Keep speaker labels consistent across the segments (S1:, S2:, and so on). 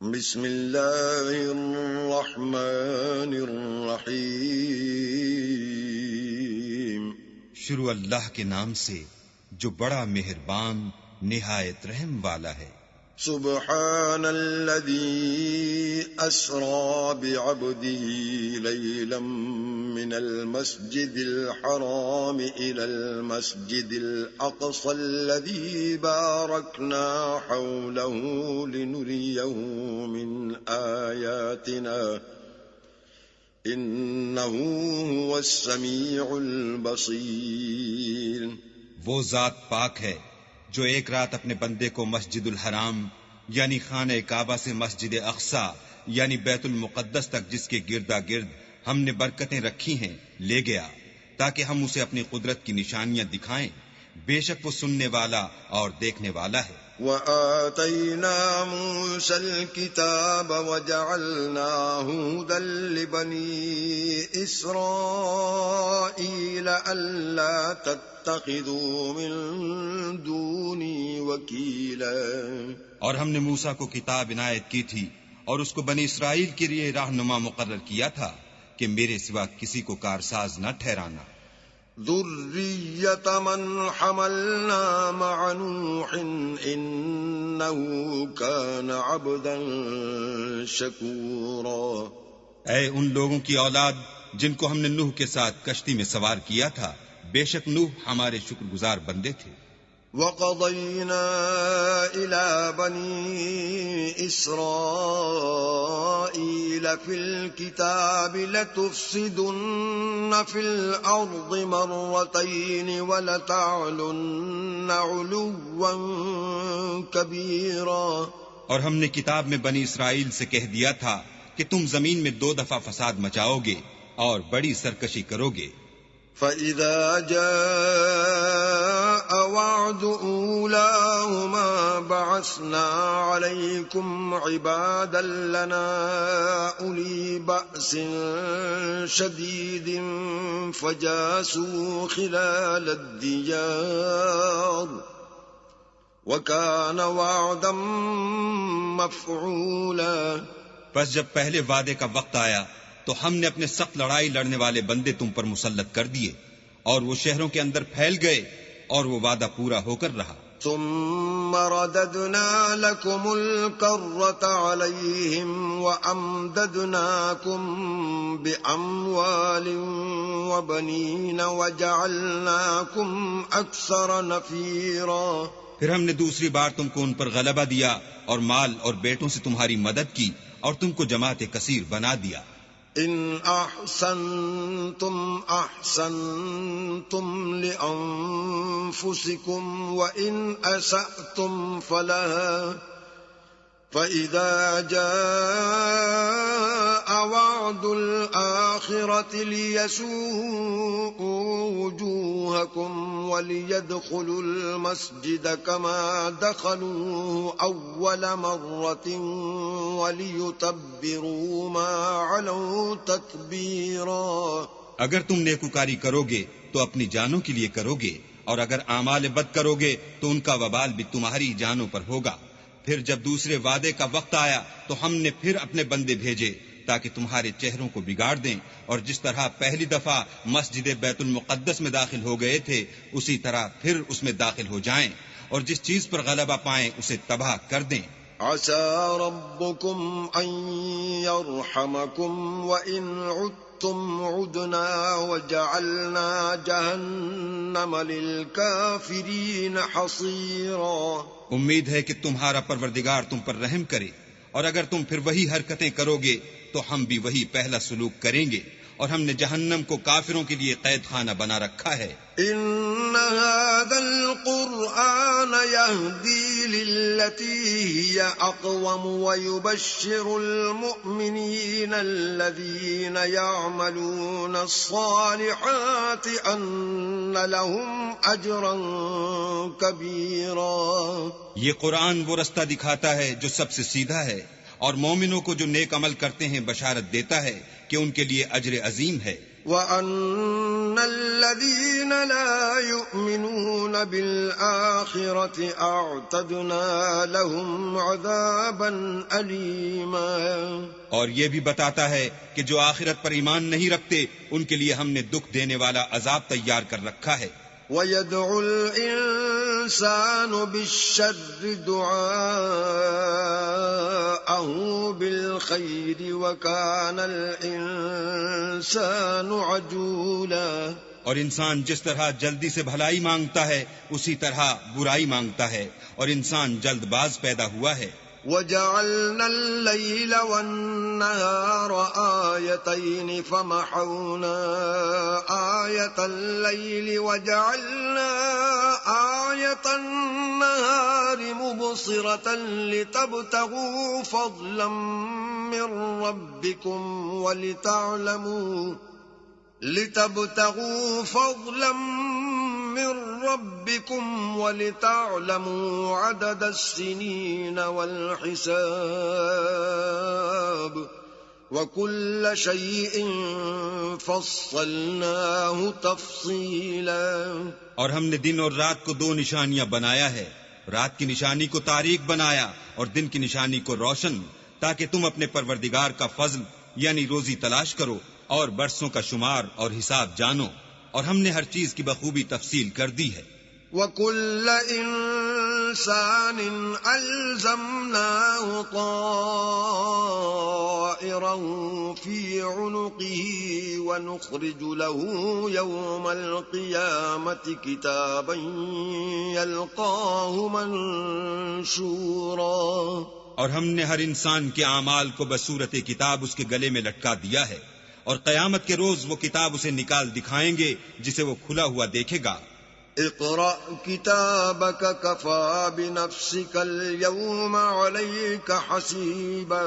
S1: بسم اللہ الرحمن الرحیم۔
S2: شروع اللہ کے نام سے جو بڑا مہربان نہایت رحم والا ہے۔
S1: سبحان الذي أسرى بعبده ليلا من المسجد الحرام إلى المسجد الأقصى الذي باركنا حوله لنريه من آياتنا إنه هو السميع البصير۔
S2: وہ ذات پاک ہے جو ایک رات اپنے بندے کو مسجد الحرام یعنی خانہ کعبہ سے مسجد اقصی یعنی بیت المقدس تک جس کے گردا گرد ہم نے برکتیں رکھی ہیں لے گیا تاکہ ہم اسے اپنی قدرت کی نشانیاں دکھائیں۔ بے شک وہ سننے والا اور دیکھنے والا ہے۔
S1: وَآتَيْنَا مُوسَى الْكِتَابَ وَجَعَلْنَاهُ هُدًى لِبَنِي إِسْرَائِيلَ أَلَّا تَتَّخِذُوا مِن دُونِي وَكِيلًا۔
S2: اور ہم نے موسیٰ کو کتاب عنایت کی تھی اور اس کو بنی اسرائیل کے لیے رہنما مقرر کیا تھا کہ میرے سوا کسی کو کارساز نہ ٹھہرانا۔
S1: ذُرِّيَّةَ مَنْ حَمَلْنَا مَعَ نُوحٍ إِنَّهُ كَانَ عَبْدًا شَكُورًا۔
S2: اے ان لوگوں کی اولاد جن کو ہم نے نوح کے ساتھ کشتی میں سوار کیا تھا، بے شک نوح ہمارے شکر گزار بندے تھے۔
S1: وَقَضَيْنَا إِلَى بَنِي إِسْرَائِيلَ فِي الْكِتَابِ لَتُفْسِدُنَّ فِي الْأَرْضِ مَرَّتَيْنِ وَلَتَعْلُنَّ عُلُوًّا كَبِيرًا۔
S2: اور ہم نے کتاب میں بنی اسرائیل سے کہہ دیا تھا کہ تم زمین میں 2 دفعہ فساد مچاؤ گے اور بڑی سرکشی کرو گے۔
S1: فَإِذَا جَاءَ وَعْدُ أُولَاهُمَا بَعَثْنَا عَلَيْكُمْ عِبَادًا لَنَا أُولِي بَأْسٍ شَدِيدٍ فَجَاسُوا خِلَالَ الدِّيَارِ وَكَانَ وَعْدًا مَفْعُولًا۔
S2: بس جب پہلے وعدے کا وقت آیا تو ہم نے اپنے سخت لڑائی لڑنے والے بندے تم پر مسلط کر دیے اور وہ شہروں کے اندر پھیل گئے اور وہ وعدہ پورا ہو کر رہا۔
S1: ثم رددنا لكم الكرة عليهم وأمددناكم بأموال وبنين وجعلناكم أكثر نفيرا۔
S2: پھر ہم نے دوسری بار تم کو ان پر غلبہ دیا اور مال اور بیٹوں سے تمہاری مدد کی اور تم کو جماعت کثیر بنا دیا۔
S1: إن أحسنتم أحسنتم لأنفسكم وإن أسأتم فلها فإذا جاء وعد الآخرة ليسوءوا وجوهكم وليدخلوا المسجد كما دخلوه أول مرة وليتبروا ما علوا تتبيرا۔
S2: اگر تم نیکوکاری کرو گے تو اپنی جانوں کے لیے کرو گے اور اگر اعمال بد کرو گے تو ان کا وبال بھی تمہاری جانوں پر ہوگا۔ پھر جب دوسرے وعدے کا وقت آیا تو ہم نے پھر اپنے بندے بھیجے تاکہ تمہارے چہروں کو بگاڑ دیں، اور جس طرح پہلی دفعہ مسجد بیت المقدس میں داخل ہو گئے تھے اسی طرح پھر اس میں داخل ہو جائیں، اور جس چیز پر غلبہ پائیں اسے تباہ کر دیں۔
S1: عسى ربكم أن يرحمكم وإن عدتم عدنا وجعلنا جهنم للكافرين حصيرا۔
S2: امید ہے کہ تمہارا پروردگار تم پر رحم کرے، اور اگر تم پھر وہی حرکتیں کرو گے تو ہم بھی وہی پہلا سلوک کریں گے، اور ہم نے جہنم کو کافروں کے لیے قید خانہ بنا رکھا ہے۔
S1: إن هذا القرآن يهدي للتي هي أقوم ويبشر المؤمنين الذين يعملون الصالحات أن لهم أجرا كبيرا۔
S2: یہ قرآن وہ رستہ دکھاتا ہے جو سب سے سیدھا ہے، اور مومنوں کو جو نیک عمل کرتے ہیں بشارت دیتا ہے کہ ان کے لیے اجر عظیم ہے۔
S1: وَأَنَّ الَّذِينَ لَا يُؤْمِنُونَ بِالْآخِرَةِ أَعْتَدْنَا لَهُمْ عَذَابًا أَلِيمًا۔
S2: اور یہ بھی بتاتا ہے کہ جو آخرت پر ایمان نہیں رکھتے ان کے لیے ہم نے دکھ دینے والا عذاب تیار کر رکھا ہے۔
S1: وَيَدْعُ الْإِنسَانُ بِالشَّرِّ دُعَاءَهُ بِالْخَيْرِ وَكَانَ الْإِنسَانُ عَجُولًا۔
S2: اور انسان جس طرح جلدی سے بھلائی مانگتا ہے اسی طرح برائی مانگتا ہے، اور انسان جلد باز پیدا ہوا ہے۔
S1: وَجَعَلْنَا اللَّيْلَ وَالنَّهَارَ آيَتَيْنِ فَمَحَوْنَا آيَةَ اللَّيْلِ وَجَعَلْنَا آيَةَ النَّهَارِ مُبْصِرَةً لِتَبْتَغُوا فَضْلًا مِّن رَّبِّكُمْ وَلِتَعْلَمُوا عَدَدَ السِّنِينَ وَالْحِسَابَ وَكُلَّ شَيْءٍ فَصَّلْنَاهُ تَفْصِيلًا۔
S2: اور ہم نے دن اور رات کو دو نشانیاں بنایا ہے، رات کی نشانی کو تاریک بنایا اور دن کی نشانی کو روشن، تاکہ تم اپنے پروردگار کا فضل یعنی روزی تلاش کرو اور برسوں کا شمار اور حساب جانو، اور ہم نے ہر چیز کی بخوبی تفصیل کر دی ہے۔
S1: وَكُلَّ إِنسَانٍ أَلْزَمْنَاهُ طَائِرَهُ فِي عُنُقِهِ وَنُخْرِجُ لَهُ يَوْمَ الْقِيَامَةِ كِتَابًا يَلْقَاهُ مَنشُورًا۔
S2: اور ہم نے ہر انسان کے اعمال کو بصورت کتاب اس کے گلے میں لٹکا دیا ہے، اور قیامت کے روز وہ کتاب اسے نکال دکھائیں گے جسے وہ کھلا ہوا دیکھے گا۔
S1: اقرأ كتابك كفى بنفسك اليوم عليك حسيبا۔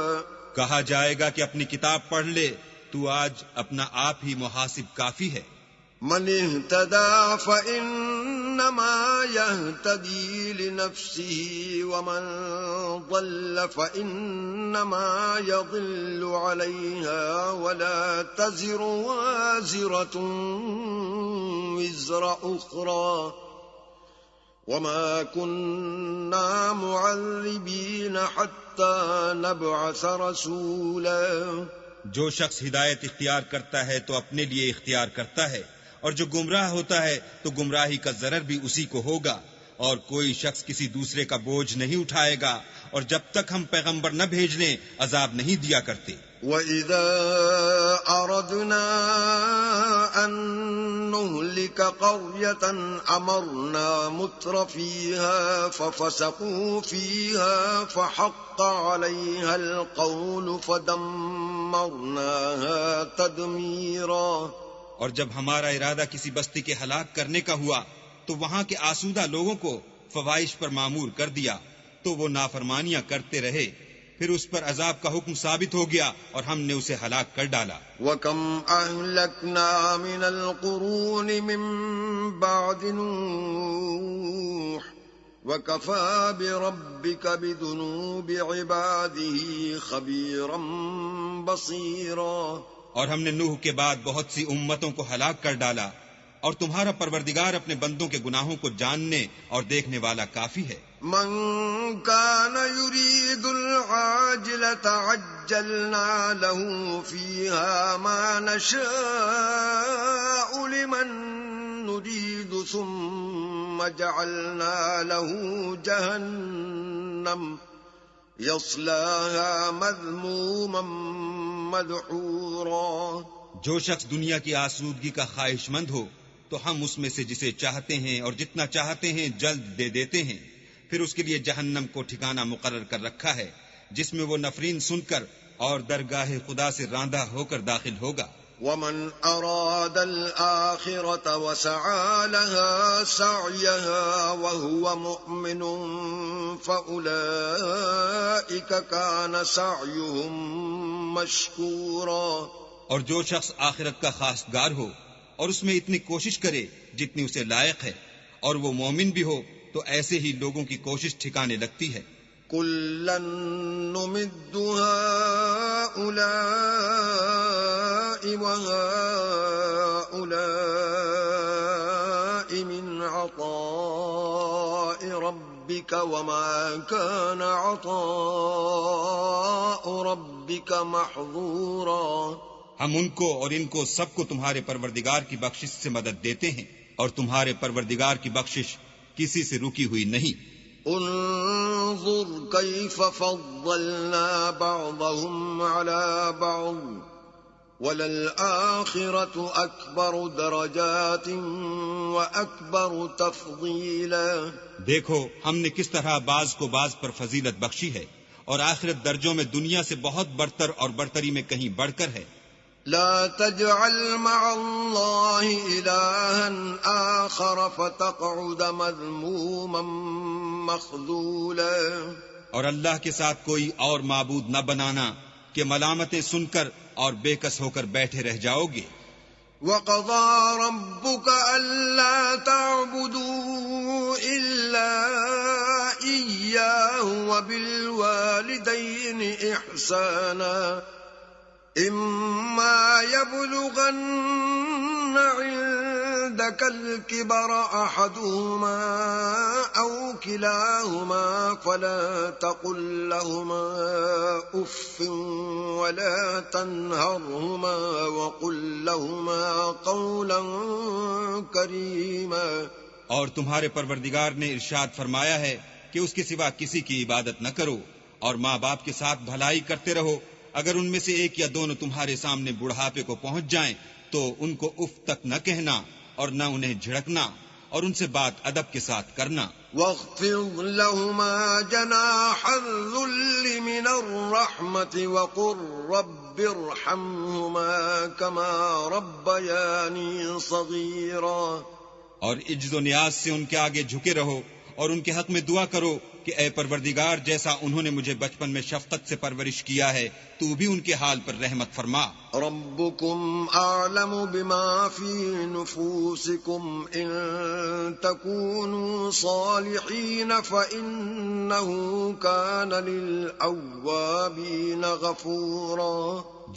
S2: کہا جائے گا کہ اپنی کتاب پڑھ لے، تو آج اپنا آپ ہی محاسب کافی ہے۔
S1: من اهتدى فإنما يهتدي لنفسه ومن ضل فإنما يضل عليها ولا تزر وازرة وزر أخرى وما كنا معذبين حتى نبعث رسولا۔
S2: جو شخص ہدایت اختیار کرتا ہے تو اپنے لیے اختیار کرتا ہے، اور جو گمراہ ہوتا ہے تو گمراہی کا ضرر بھی اسی کو ہوگا، اور کوئی شخص کسی دوسرے کا بوجھ نہیں اٹھائے گا، اور جب تک ہم پیغمبر نہ بھیج لیں عذاب نہیں دیا کرتے۔
S1: وَإِذَا أَرَدْنَا أَن نُّهْلِكَ قَرْيَةً أَمَرْنَا مُتْرَ فِيهَا فَفَسَقُوا فِيهَا فَحَقَّ عَلَيْهَا الْقَوْلُ فَدَمَّرْنَاهَا تَدْمِيرًا۔
S2: اور جب ہمارا ارادہ کسی بستی کے ہلاک کرنے کا ہوا تو وہاں کے آسودہ لوگوں کو فوائش پر مامور کر دیا، تو وہ نافرمانیاں کرتے رہے، پھر اس پر عذاب کا حکم ثابت ہو گیا اور ہم نے اسے ہلاک کر ڈالا۔
S1: وَكَمْ أَهْلَكْنَا مِنَ الْقُرُونِ مِن بَعْدِ نُوحٍ وَكَفَى بِرَبِّكَ بِذُنُوبِ عِبَادِهِ خَبِيرًا بَصِيرًا۔
S2: اور ہم نے نوح کے بعد بہت سی امتوں کو ہلاک کر ڈالا، اور تمہارا پروردگار اپنے بندوں کے گناہوں کو جاننے اور دیکھنے والا کافی ہے۔
S1: من كان يريد العاجلة عجلنا له فيها ما نشاء لمن نريد ثم جعلنا له جهنم يصلاها مذموما مدحورا۔
S2: جو شخص دنیا کی آسودگی کا خواہش مند ہو تو ہم اس میں سے جسے چاہتے ہیں اور جتنا چاہتے ہیں جلد دے دیتے ہیں، پھر اس کے لیے جہنم کو ٹھکانہ مقرر کر رکھا ہے جس میں وہ نفرین سن کر اور درگاہ خدا سے راندہ ہو کر داخل ہوگا۔
S1: ومن أراد الآخرة وسعى لها سعيها وهو مؤمن فأولئك كان سعيهم مشكورا۔
S2: اور جو شخص آخرت کا خواستگار ہو اور اس میں اتنی کوشش کرے جتنی اسے لائق ہے اور وہ مومن بھی ہو تو ایسے ہی لوگوں کی کوشش ٹھکانے لگتی ہے۔
S1: كُلًّا نُّمِدُّ هَٰؤُلَاءِ وَهَٰؤُلَاءِ ربك وما كان عطاء ربك محظورا.
S2: ہم ان کو اور ان کو سب کو تمہارے پروردگار کی بخشش سے مدد دیتے ہیں، اور تمہارے پروردگار کی بخشش کسی سے رکی ہوئی نہیں.
S1: انظر كيف فضلنا بعضهم على بعض وللآخرة أكبر درجات وأكبر تفضيلا.
S2: دیکھو ہم نے کس طرح بعض کو بعض پر فضیلت بخشی ہے، اور آخرت درجوں میں دنیا سے بہت برتر اور برتری میں کہیں بڑھ کر ہے.
S1: لا تجعل مع الله إلها آخر فتقعد مذموما مخذولا. اور
S2: اللہ کے ساتھ کوئی اور معبود نہ بنانا کہ ملامتیں سن کر اور بے کس ہو کر بیٹھے رہ جاؤ گے.
S1: وقضى ربك ألا تعبدوا إلا إياه وبالوالدين إحسانا إما يبلغن عندك الكبر أحدهما أو كلاهما فلا تقل لهما أف ولا تنهرهما وقل لهما قولا كريما.
S2: اور تمہارے پروردگار نے ارشاد فرمایا ہے کہ اس کے سوا کسی کی عبادت نہ کرو، اور ماں باپ کے ساتھ بھلائی کرتے رہو. اگر ان میں سے ایک یا دونوں تمہارے سامنے بڑھاپے کو پہنچ جائیں تو ان کو اف تک نہ کہنا اور نہ انہیں جھڑکنا، اور ان سے بات ادب کے ساتھ کرنا.
S1: واخفض لهما جناح الذل من الرحمة وقل رب ارحمهما كما ربياني صغيرا.
S2: اور عجز و نیاز سے ان کے آگے جھکے رہو، اور ان کے حق میں دعا کرو کہ اے پروردگار جیسا انہوں نے مجھے بچپن میں شفقت سے پرورش کیا ہے تو بھی ان کے حال پر رحمت فرما.
S1: ربكم أعلم بما في نفوسكم إن تكونوا صالحين فإنه كان للأوابين غفورا.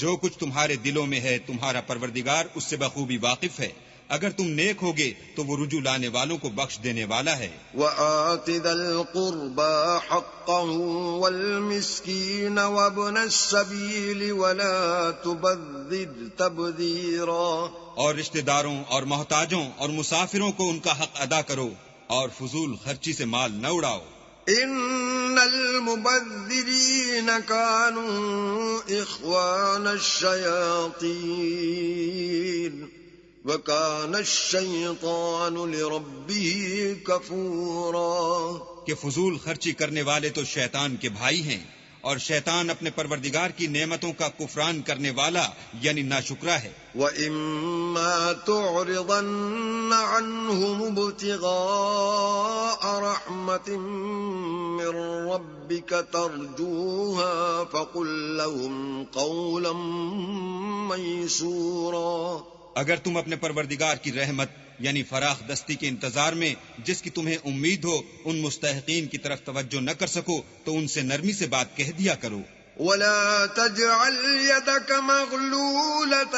S2: جو کچھ تمہارے دلوں میں ہے تمہارا پروردگار اس سے بخوبی واقف ہے. اگر تم نیک ہوگے تو وہ رجوع لانے والوں کو بخش دینے والا ہے.
S1: وآت ذا القربى حقه والمسكين وابن السبيل ولا تبذر تبذيرا.
S2: اور رشتہ داروں اور محتاجوں اور مسافروں کو ان کا حق ادا کرو، اور فضول خرچی سے مال نہ اڑاؤ.
S1: ان المبذرين كانوا اخوان الشياطين وَكَانَ الشَّيْطَانُ لِرَبِّهِ كَفُورًا.
S2: کہ فضول خرچی کرنے والے تو شیطان کے بھائی ہیں، اور شیطان اپنے پروردگار کی نعمتوں کا کفران کرنے والا یعنی ناشکرا ہے.
S1: وَإِمَّا تُعْرِضَنَّ عَنْهُمُ ابْتِغَاءَ رَحْمَةٍ مِّن رَّبِّكَ تَرْجُوهَا فَقُل لَّهُمْ قَوْلًا مَّيْسُورًا.
S2: اگر تم اپنے پروردگار کی رحمت یعنی فراخ دستی کے انتظار میں جس کی تمہیں امید ہو ان مستحقین کی طرف توجہ نہ کر سکو تو ان سے نرمی سے بات کہہ دیا کرو.
S1: ولا تجعل يدك مغلولة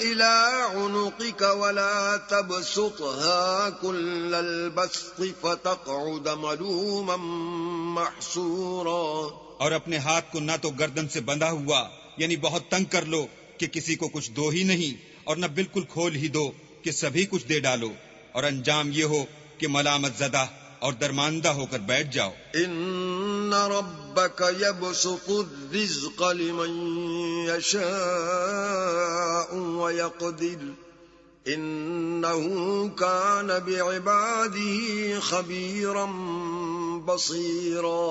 S1: إلى عنقك ولا تبسطها كل البسط فتقعد ملوما محسورا.
S2: اور اپنے ہاتھ کو نہ تو گردن سے بندھا ہوا یعنی بہت تنگ کر لو کہ کسی کو کچھ دو ہی نہیں، اور نہ بالکل کھول ہی دو کہ سبھی کچھ دے ڈالو، اور انجام یہ ہو کہ ملامت زدہ اور درماندہ ہو کر بیٹھ جاؤ.
S1: ان ربك يبسط الرزق لمن يشاء ويقدر انه كان بعباده خبيرا بصيرا.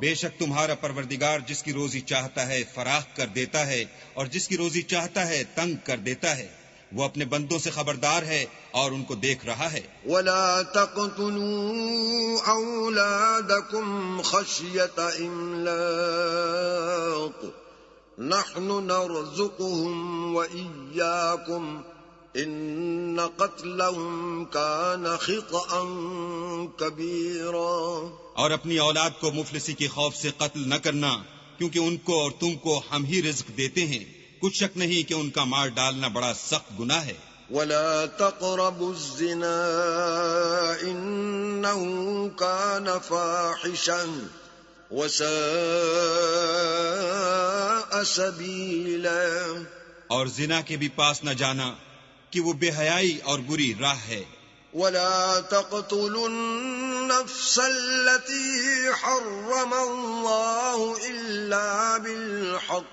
S2: بے شک تمہارا پروردگار جس کی روزی چاہتا ہے فراخ کر دیتا ہے، اور جس کی روزی چاہتا ہے تنگ کر دیتا ہے. وہ اپنے بندوں سے خبردار ہے اور ان کو دیکھ رہا ہے.
S1: ولا تقتلوا اولادكم خشية املاق نحن نرزقهم واياكم ان قتلهم كان خطأ كبيرا.
S2: اور اپنی اولاد کو مفلسی کے خوف سے قتل نہ کرنا، کیونکہ ان کو اور تم کو ہم ہی رزق دیتے ہیں. کچھ شک نہیں کہ ان کا مار ڈالنا بڑا سخت گناہ ہے.
S1: ولا تقربوا الزنا إنه كان فاحشا وساء سبيلا.
S2: اور زنا کے بھی پاس نہ جانا کہ وہ بے حیائی اور بری راہ ہے.
S1: ولا تقتلوا النفس التي حرم الله إلا بالحق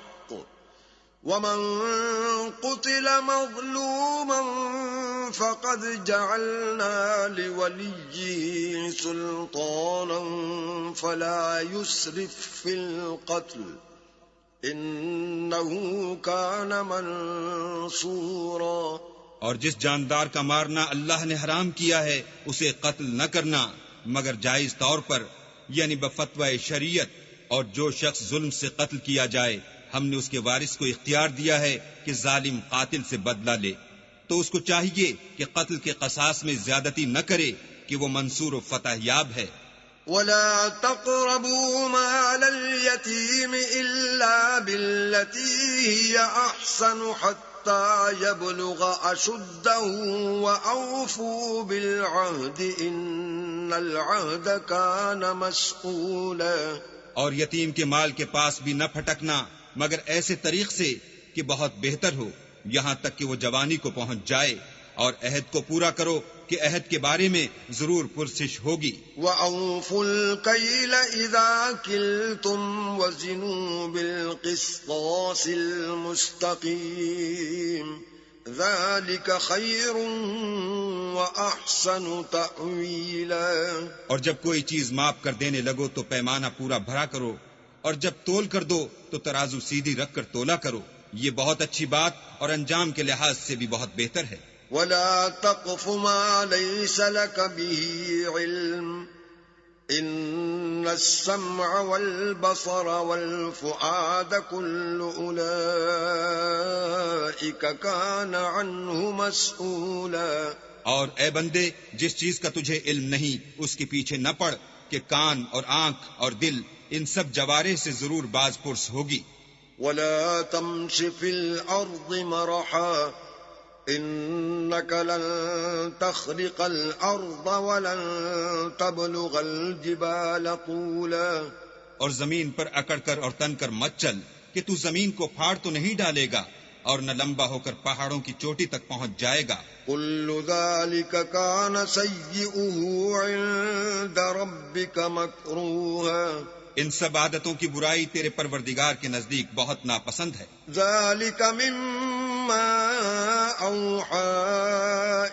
S1: ومن قتل مظلوما فقد جعلنا لوليه سلطانا فلا يسرف في القتل إنه كان منصورا.
S2: اور جس جاندار کا مارنا اللہ نے حرام کیا ہے اسے قتل نہ کرنا مگر جائز طور پر یعنی بفتوی شریعت. اور جو شخص ظلم سے قتل کیا جائے ہم نے اس کے وارث کو اختیار دیا ہے کہ ظالم قاتل سے بدلہ لے تو اس کو چاہیے کہ قتل کے قصاص میں زیادتی نہ کرے کہ وہ منصور و فتح یاب ہے.
S1: ولا تقربوا مال اليتيم إلا بالتي هي أحسن حتى يبلغ أشده وأوفوا بالعهد إن العهد كان مسؤولا.
S2: اور یتیم کے مال کے پاس بھی نہ پھٹکنا مگر ایسے طریق سے کہ بہت بہتر ہو یہاں تک کہ وہ جوانی کو پہنچ جائے اور عہد کو پورا کرو کہ عہد کے بارے میں ضرور پرسش ہوگی.
S1: وَأَوْفُوا الْكَيْلَ إِذَا كِلْتُمْ وَزِنُوا بِالْقِسْطَاسِ الْمُسْتَقِيمِ ذَلِكَ خَيْرٌ وَأَحْسَنُ تَأْوِيلًا.
S2: اور جب کوئی چیز ماپ کر دینے لگو تو پیمانہ پورا بھرا کرو اور جب تول کر دو تو ترازو سیدھی رکھ کر تولا کرو. یہ بہت اچھی بات اور انجام کے لحاظ سے بھی بہت بہتر ہے.
S1: ولا تقف ما ليس لك به علم إن السمع والبصر والفؤاد كل أولئك كان عنه مسؤولا.
S2: اور اے بندے جس چیز کا تجھے علم نہیں اس کے پیچھے نہ پڑ کہ کان اور آنکھ اور دل ان سب جوارح سے ضرور باز پرس ہوگی.
S1: ولا تمش في الأرض مرحا إنك لن تخرق الأرض ولن تبلغ الجبال طولا.
S2: اور زمین پر اکڑ کر اور تن کر مت چل کہ تو زمین کو پھاڑ تو نہیں ڈالے گا اور نہ لمبا ہو کر پہاڑوں کی چوٹی تک پہنچ جائے گا.
S1: كل ذلك كان سيئه عند ربك مكروها.
S2: ان سب عادتوں کی برائی تیرے پروردگار کے نزدیک بہت ناپسند ہے.
S1: ذلك مما أوحى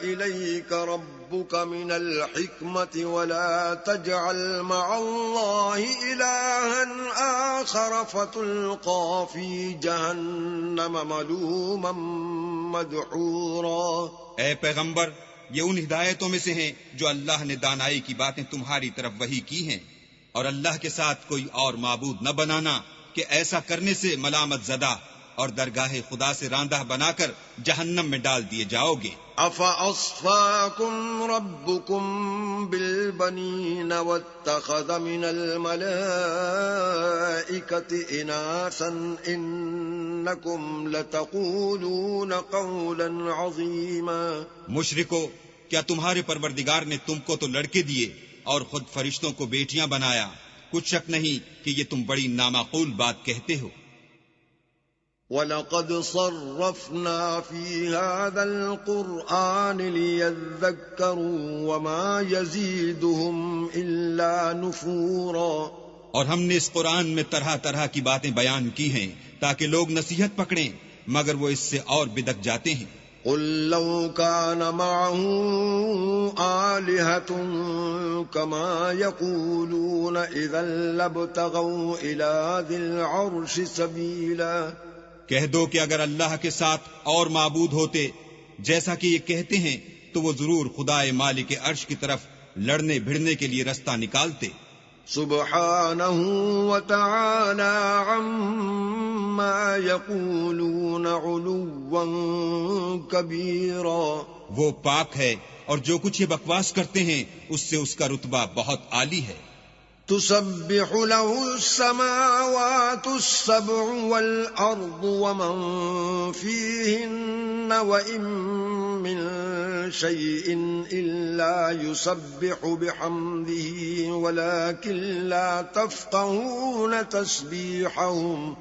S1: إليك ربك من الحكمة ولا تجعل مع الله إلها آخر فتلقى في جهنم ملوما مدحورا.
S2: اے پیغمبر یہ ان ہدایتوں میں سے ہیں جو اللہ نے دانائی کی باتیں تمہاری طرف وحی کی ہیں اور اللہ کے ساتھ کوئی اور معبود نہ بنانا کہ ایسا کرنے سے ملامت زدہ اور درگاہ خدا سے راندہ بنا کر جہنم میں ڈال دیے جاؤ گے.
S1: أَفَأَصْفَاكُمْ رَبُّكُمْ بِالْبَنِينَ وَاتَّخَذَ مِنَ الْمَلَائِكَةِ إِنَاثًا إِنَّكُمْ لَتَقُولُونَ قَوْلًا عَظِيمًا.
S2: مشرکو کیا تمہارے پروردگار نے تم کو تو لڑکے دیے اور خود فرشتوں کو بیٹیاں بنایا؟ کچھ شک نہیں کہ یہ تم بڑی نامعقول بات کہتے ہو.
S1: وَلَقَدْ صَرَّفْنَا فِي هَذَا الْقُرْآنِ لِيَذَّكَّرُوا وَمَا يَزِيدُهُمْ إِلَّا نُفُورًا.
S2: اور ہم نے اس قرآن میں طرح طرح کی باتیں بیان کی ہیں تاکہ لوگ نصیحت پکڑیں مگر وہ اس سے اور بدک جاتے ہیں.
S1: قُلْ لَوْ كَانَ مَعَهُ آلِهَةٌ كَمَا يَقُولُونَ إِذًا لَابْتَغَوْا إِلَى ذِي الْعَرْشِ سَبِيلًا.
S2: کہہ دو کہ اگر اللہ کے ساتھ اور معبود ہوتے جیسا کہ یہ کہتے ہیں تو وہ ضرور خدائے مالک عرش کی طرف لڑنے بھڑنے کے لیے رستہ نکالتے.
S1: سبحانہ وتعالی عما یقولون علوا کبیرا.
S2: وہ پاک ہے اور جو کچھ یہ بکواس کرتے ہیں اس سے اس کا رتبہ بہت عالی ہے.
S1: تسبح له السماوات السبع والأرض ومن فيهن وإن من شيء إلا يسبح بحمده ولكن لا تفقهون تسبيحهم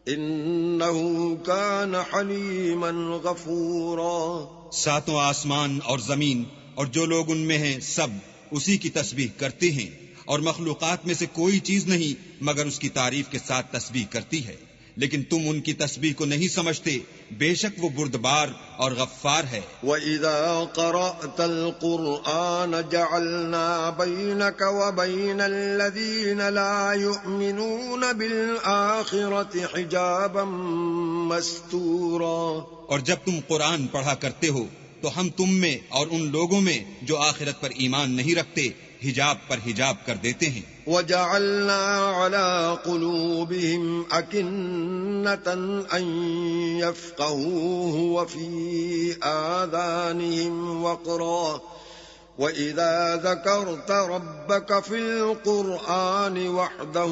S1: إنه كان حليما غفورا.
S2: ساتوں آسمان اور زمین اور جو لوگ ان میں ہیں سب اسی کی تسبیح کرتے ہیں، اور مخلوقات میں سے کوئی چیز نہیں مگر اس کی تعریف کے ساتھ تسبیح کرتی ہے، لیکن تم ان کی تسبیح کو نہیں سمجھتے، بے شک وہ بردبار اور غفار ہے.
S1: وَإِذَا قَرَأْتَ الْقُرْآنَ جَعَلْنَا بَيْنَكَ وَبَيْنَ الَّذِينَ لَا يُؤْمِنُونَ بِالْآخِرَةِ حِجَابًا مَسْتُورًا.
S2: اور جب تم قرآن پڑھا کرتے ہو تو ہم تم میں اور ان لوگوں میں جو آخرت پر ایمان نہیں رکھتے حجاب پر حجاب کر دیتے ہیں.
S1: وَجَعَلْنَا عَلَىٰ قُلُوبِهِمْ أَكِنَّةً أَن يَفْقَهُوهُ وَفِي آذَانِهِمْ وَقْرًا وَإِذَا ذَكَرْتَ رَبَّكَ فِي الْقُرْآنِ وَحْدَهُ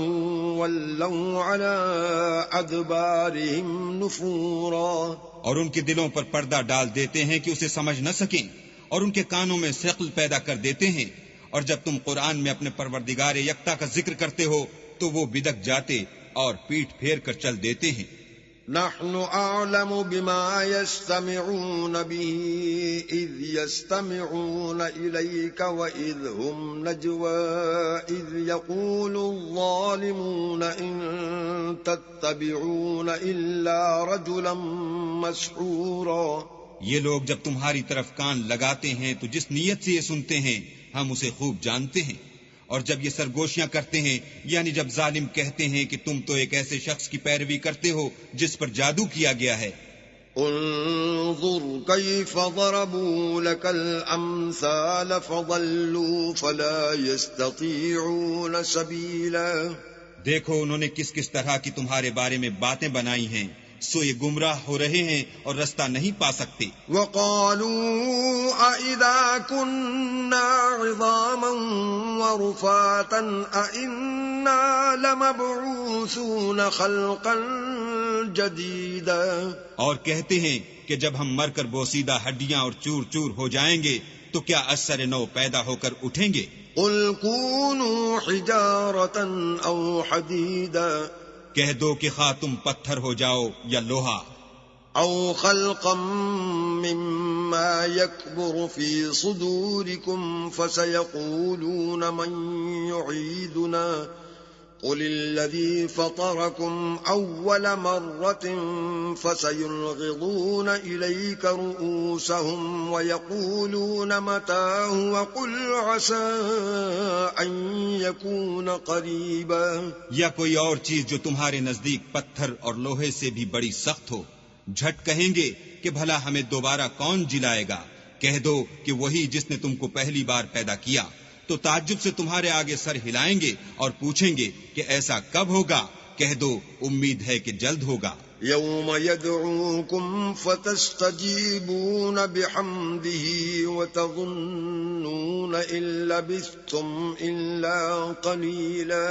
S1: وَلَّوْا عَلَىٰ أَدْبَارِهِمْ نُفُورًا.
S2: اور ان کے دلوں پر پردہ ڈال دیتے ہیں کہ اسے سمجھ نہ سکیں، اور ان کے کانوں میں ثقل پیدا کر دیتے ہیں، اور جب تم قرآن میں اپنے پروردگار یکتا کا ذکر کرتے ہو تو وہ بدک جاتے اور پیٹھ پھیر کر چل دیتے ہیں.
S1: نحن أعلم بما يستمعون به إذ يستمعون إليك وإذ هم نجوى إذ يقول الظالمون إن تتبعون إلا رجلا مسحورا.
S2: یہ لوگ جب تمہاری طرف کان لگاتے ہیں تو جس نیت سے یہ سنتے ہیں ہم اسے خوب جانتے ہیں، اور جب یہ سرگوشیاں کرتے ہیں یعنی جب ظالم کہتے ہیں کہ تم تو ایک ایسے شخص کی پیروی کرتے ہو جس پر جادو کیا گیا ہے.
S1: انظر كيف ضربوا لك الأمثال فضلوا فلا يستطيعون سبيلا.
S2: دیکھو انہوں نے کس کس طرح کی تمہارے بارے میں باتیں بنائی ہیں، سو یہ گمراہ ہو رہے ہیں اور رستہ نہیں پا سکتے.
S1: وقالوا أَإِذَا كُنَّا عِظَامًا وَرُفَاتًا أَإِنَّا لَمَبْعُوثُونَ خَلْقًا جَدِيدًا. اور
S2: کہتے ہیں کہ جب ہم مر کر بوسیدہ ہڈیاں اور چور چور ہو جائیں گے تو کیا اثر نو پیدا ہو کر اٹھیں گے.
S1: قُلْ كُونُوا حِجَارَةً أَوْ حَدِيدًا.
S2: کہہ دو کہ خواہ تم پتھر ہو جاؤ یا لوہا.
S1: أَوْ خَلْقًا مِّمَّا يَكْبُرُ فِي صُدُورِكُمْ فَسَيَقُولُونَ مَن يُعِيدُنَا قُلِ الَّذِي فَطَرَكُمْ أَوَّلَ مَرَّةٍ فَسَيُنْغِضُونَ إِلَيْكَ رُءُوسَهُمْ وَيَقُولُونَ مَتَىٰ وَقُلْ عَسَىٰ أَن يَكُونَ قَرِيبًا.
S2: یا کوئی اور چیز جو تمہارے نزدیک پتھر اور لوہے سے بھی بڑی سخت ہو. جھٹ کہیں گے کہ بھلا ہمیں دوبارہ کون جلائے گا. کہہ دو کہ وہی جس نے تم کو پہلی بار پیدا کیا. تو تعجب سے تمہارے آگے سر ہلائیں گے اور پوچھیں گے کہ ایسا کب ہوگا. کہہ دو امید ہے کہ جلد ہوگا.
S1: يوم يدعوكم فتستجيبون بحمده وتظنون إن لبثتم إلا قليلا.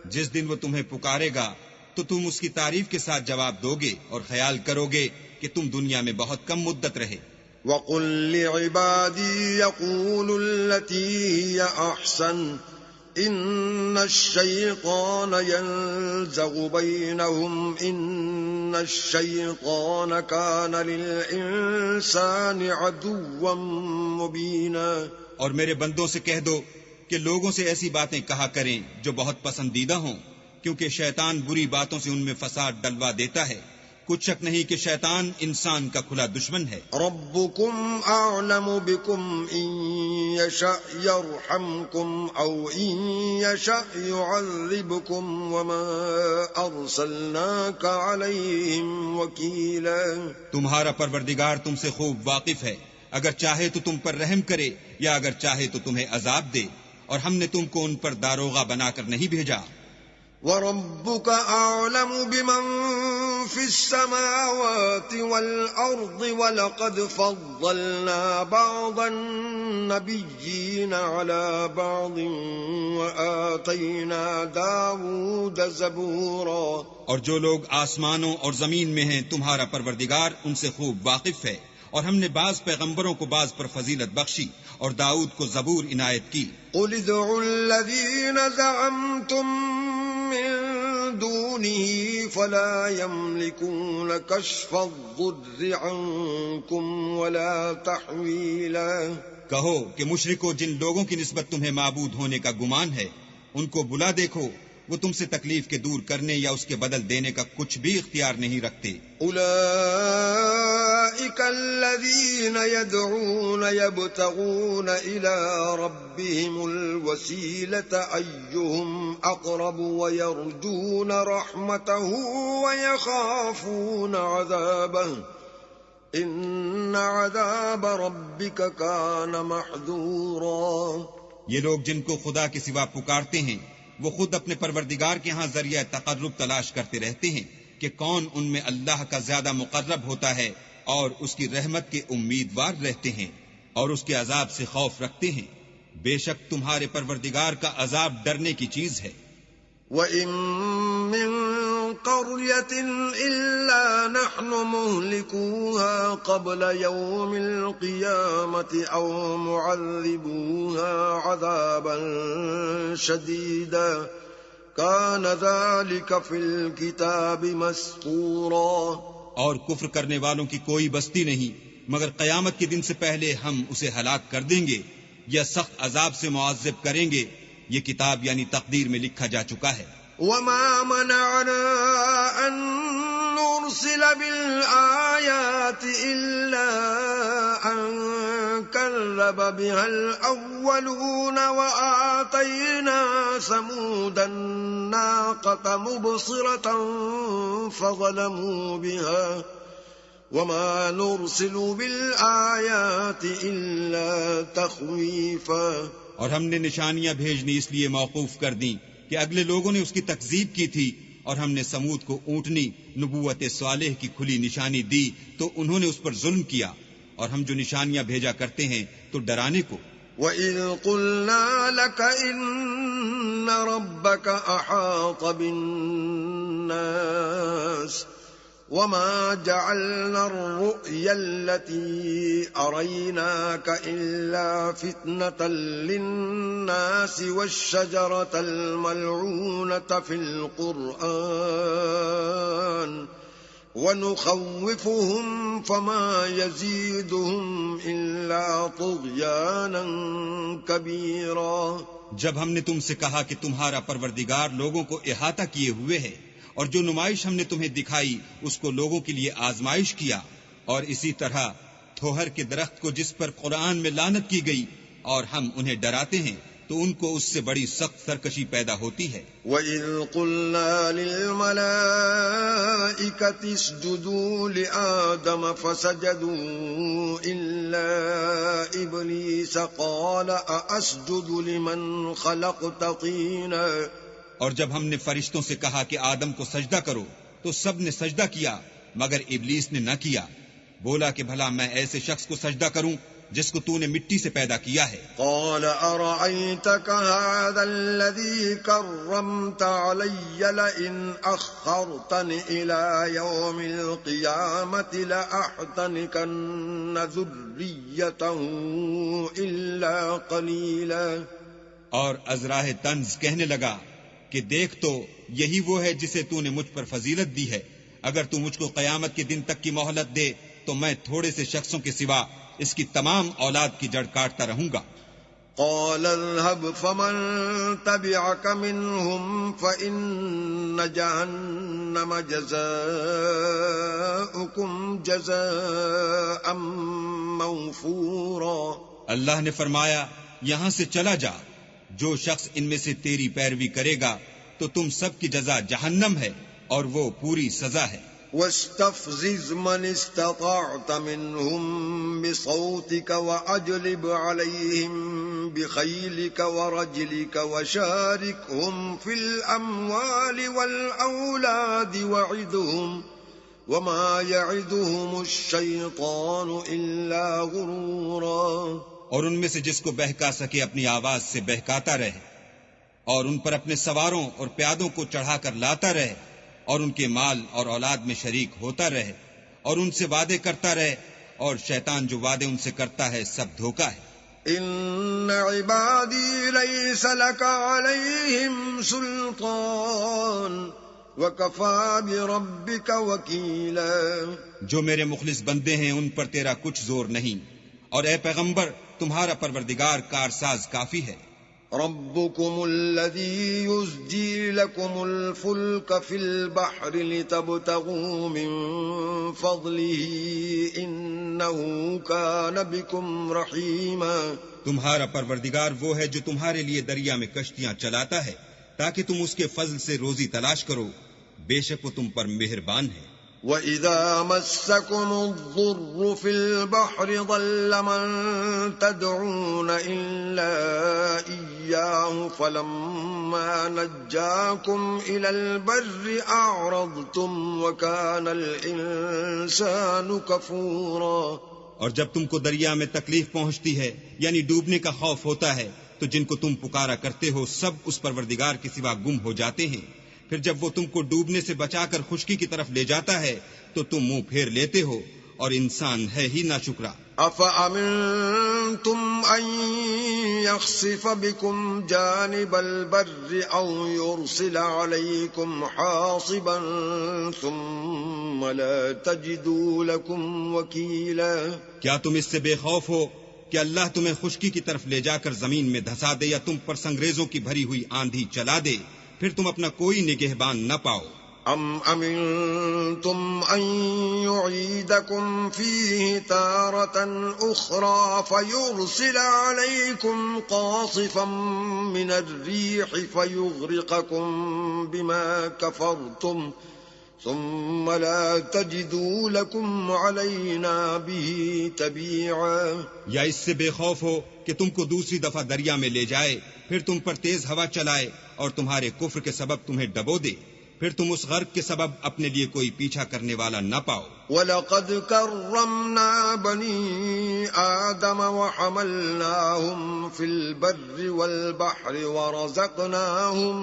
S2: جس دن وہ تمہیں پکارے گا تو تم اس کی تعریف کے ساتھ جواب دو گے اور خیال کرو گے کہ تم دنیا میں بہت کم مدت رہے.
S1: وَقُلْ لِعِبَادِي يَقُولُوا الَّتِي هِيَ أَحْسَنُ إِنَّ الشَّيْطَانَ يَنزَغُ بَيْنَهُمْ إِنَّ الشَّيْطَانَ كَانَ لِلْإِنسَانِ عَدُوًّا مُبِينًا.
S2: اور میرے بندوں سے کہہ دو کہ لوگوں سے ایسی باتیں کہا کریں جو بہت پسندیدہ ہوں، کیونکہ شیطان بری باتوں سے ان میں فساد ڈلوا دیتا ہے. کچھ شک نہیں کہ شیطان انسان کا کھلا دشمن ہے.
S1: ربكم أعلم بكم إن يشأ يرحمكم أو إن يشأ يعذبكم وما أرسلناك عليهم وكيلا.
S2: تمہارا پروردگار تم سے خوب واقف ہے، اگر چاہے تو تم پر رحم کرے یا اگر چاہے تو تمہیں عذاب دے، اور ہم نے تم کو ان پر داروغہ بنا کر نہیں بھیجا.
S1: وَرَبُّكَ أَعْلَمُ بِمَن فِي السَّمَاوَاتِ وَالْأَرْضِ وَلَقَدْ فَضَّلْنَا بَعْضَ النَّبِيِّينَ عَلَى بَعْضٍ وَآتَيْنَا دَاوُودَ زَبُورًا۔
S2: اور جو لوگ آسمانوں اور زمین میں ہیں تمہارا پروردگار ان سے خوب واقف ہے، اور ہم نے بعض پیغمبروں کو بعض پر فضیلت بخشی اور داؤد کو زبور عنایت کی۔
S1: قُلِ ادْعُوا الَّذِينَ زَعَمْتُم مِّن دُونِهِ فَلَا يَمْلِكُونَ كَشْفَ الضُّرِّ عَنكُمْ وَلَا تَحْوِيلًا۔
S2: کہو کہ مشرکو، جن لوگوں کی نسبت تمہیں معبود ہونے کا گمان ہے ان کو بلا دیکھو، وہ تم سے تکلیف کے دور کرنے یا اس کے بدل دینے کا کچھ بھی اختیار نہیں رکھتے۔
S1: أُولَئِكَ الَّذِينَ يَدْعُونَ يَبْتَغُونَ إِلَى رَبِّهِمُ الْوَسِيلَةَ أَيُّهُمْ أَقْرَبُ وَيَرْجُونَ رَحْمَتَهُ وَيَخَافُونَ عَذَابَهُ إِنَّ عَذَابَ رَبِّكَ كَانَ مَحْذُورًا۔
S2: یہ لوگ جن کو خدا کے سوا پکارتے ہیں وہ خود اپنے پروردگار کے ہاں ذریعہ تقرب تلاش کرتے رہتے ہیں کہ کون ان میں اللہ کا زیادہ مقرب ہوتا ہے، اور اس کی رحمت کے امیدوار رہتے ہیں اور اس کے عذاب سے خوف رکھتے ہیں۔ بے شک تمہارے پروردگار کا عذاب ڈرنے کی چیز ہے۔
S1: وَإِن مِّن قَرْيَةٍ إِلَّا نَحْنُ مُهْلِكُوهَا قَبْلَ يَوْمِ الْقِيَامَةِ أَوْ مُعَذِّبُوهَا عَذَابًا شَدِيدًا كَانَ ذَلِكَ فِي الْكِتَابِ مَسْطُورًا۔
S2: اور کفر کرنے والوں کی کوئی بستی نہیں مگر قیامت کے دن سے پہلے ہم اسے ہلاک کر دیں گے یا سخت عذاب سے معذب کریں گے، یہ کتاب یعنی تقدیر میں لکھا جا چکا ہے۔
S1: وَمَا مَنَعَنَا أَن نُّرْسِلَ بِالْآيَاتِ إِلَّا أَن كَذَّبَ بِهَا الْأَوَّلُونَ وَآتَيْنَا ثَمُودَ النَّاقَةَ مُبْصِرَةً فَظَلَمُوا بِهَا وَمَا نُرْسِلُ بِالْآيَاتِ إِلَّا تَخْوِيفًا۔
S2: اور ہم نے نشانیاں بھیجنی اس لیے موقوف کر دیں کہ اگلے لوگوں نے اس کی تکذیب کی تھی، اور ہم نے سمود کو اونٹنی نبوت صالح کی کھلی نشانی دی تو انہوں نے اس پر ظلم کیا، اور ہم جو نشانیاں بھیجا کرتے ہیں تو ڈرانے کو۔
S1: وَإِذْ قُلْنَا لَكَ إِنَّ رَبَّكَ أَحَاطَ بِالنَّاسِ وَمَا جَعَلْنَا الرُّؤْيَا الَّتِي أَرَيْنَاكَ إِلَّا فِتْنَةً لِلنَّاسِ وَالشَّجَرَةَ الْمَلْعُونَةَ فِي الْقُرْآنِ وَنُخَوِّفُهُمْ فَمَا يَزِيدُهُمْ إِلَّا طُغْيَانًا كَبِيرًا۔
S2: جب ہم نے تم سے کہا کہ تمہارا پروردگار لوگوں کو احاطہ کیے ہوئے ہے، اور جو نمائش ہم نے تمہیں دکھائی اس کو لوگوں کے لیے آزمائش کیا، اور اسی طرح تھوہر کے درخت کو جس پر قرآن میں لعنت کی گئی اور ہم انہیں ڈراتے ہیں تو ان کو اس سے بڑی سخت سرکشی پیدا ہوتی ہے۔
S1: وَإِذْ قُلْنَا لِلْمَلَائِكَةِ اسْجُدُوا لِآدَمَ فَسَجَدُوا إِلَّا إِبْلِيسَ قَالَ أَأَسْجُدُ لِمَنْ خَلَقْتَ طِينًا۔
S2: اور جب ہم نے فرشتوں سے کہا کہ آدم کو سجدہ کرو تو سب نے سجدہ کیا مگر ابلیس نے نہ کیا، بولا کہ بھلا میں ایسے شخص کو سجدہ کروں جس کو تو نے مٹی سے پیدا کیا ہے۔
S1: قال أرأيتك هذا الذي كرمت علي لئن أخرتني إلى يوم القيامة لأحتنكن ذريته إلا قليلا۔
S2: اور ازراہ طنز کہنے لگا کہ دیکھ تو یہی وہ ہے جسے تو نے مجھ پر فضیلت دی ہے، اگر تو مجھ کو قیامت کے دن تک کی مہلت دے تو میں تھوڑے سے شخصوں کے سوا اس کی تمام اولاد کی جڑ کاٹتا رہوں گا۔
S1: قال اذهب فمن تبعك منهم فإن جهنم جزاؤكم جزاء موفورا۔
S2: اللہ نے فرمایا یہاں سے چلا جا، جو شخص ان میں سے تیری پیروی کرے گا تو تم سب کی جزا جہنم ہے اور وہ پوری سزا ہے۔
S1: واستفزز من استطعت منهم بصوتك وأجلب عليهم بخيلك ورجلك وشاركهم في الأموال والأولاد وعدهم وما يعدهم الشيطان إلا غرورا.
S2: اور ان میں سے جس کو بہکا سکے اپنی آواز سے بہکاتا رہے، اور ان پر اپنے سواروں اور پیادوں کو چڑھا کر لاتا رہے، اور ان کے مال اور اولاد میں شریک ہوتا رہے، اور ان سے وعدے کرتا رہے، اور شیطان جو وعدے ان سے کرتا ہے سب دھوکہ ہے.
S1: ان عبادی لیس لک علیہم سلطان وکفی بربک وکیلا. جو
S2: میرے مخلص بندے ہیں ان پر تیرا کچھ زور نہیں، اور اے پیغمبر تمہارا پروردگار کارساز کافی ہے.
S1: ربكم الذي يزجي لكم الفلك في البحر لتبتغوا من فضله إنه كان بكم رحيما.
S2: تمہارا پروردگار وہ ہے جو تمہارے لیے دریا میں کشتیاں چلاتا ہے تاکہ تم اس کے فضل سے روزی تلاش کرو، بے شک وہ تم پر مہربان ہے.
S1: وَإِذَا مَسَّكُمُ الضُّرُّ فِي الْبَحْرِ ضَلَّ مَن تَدْعُونَ إِلَّا إِيَّاهُ فَلَمَّا نَجَّاكُمْ إِلَى الْبَرِّ أَعْرَضْتُمْ وَكَانَ الْإِنسَانُ كَفُورًا.
S2: اور جب تم کو دریا میں تکلیف پہنچتی ہے یعنی ڈوبنے کا خوف ہوتا ہے تو جن کو تم پکارا کرتے ہو سب اس پروردگار کے سوا گم ہو جاتے ہیں. پھر جب وہ تم کو ڈوبنے سے بچا کر خشکی کی طرف لے جاتا ہے تو تم منہ پھیر لیتے ہو، اور انسان ہے ہی ناشکرا.
S1: أَفَأَمِنْتُمْ أَنْ يَخْسِفَ بِكُمْ جَانِبَ الْبَرِّ أَوْ يُرْسِلَ عَلَيْكُمْ حَاصِبًا ثُمَّ لَا تَجِدُوا لَكُمْ وَكِيلًا.
S2: کیا تم اس سے بے خوف ہو کہ اللہ تمہیں خشکی کی طرف لے جا کر زمین میں دھسا دے یا تم پر سنگریزوں کی بھری ہوئی آندھی چلا دے، پھر تم اپنا کوئی نگہبان نہ پاؤ؟
S1: ام امنتم ان يعيدكم فيه تارة اخرى فيرسل عليكم قاصفا من الريح فيغرقكم بما كفرتم ثم لا تجدوا لكم علينا به تبيعا.
S2: یا اس سے بے خوف ہو کہ تم کو دوسری دفعہ دریا میں لے جائے، پھر تم پر تیز ہوا چلائے اور تمہارے کفر کے سبب تمہیں ڈبو دے، پھر تم اس غرق کے سبب اپنے لیے کوئی پیچھا کرنے والا نہ پاؤ.
S1: وَلَقَدْ كَرَّمْنَا بَنِي آدَمَ وَحَمَلْنَاهُمْ فِي الْبَرِّ وَالْبَحْرِ وَرَزَقْنَاهُم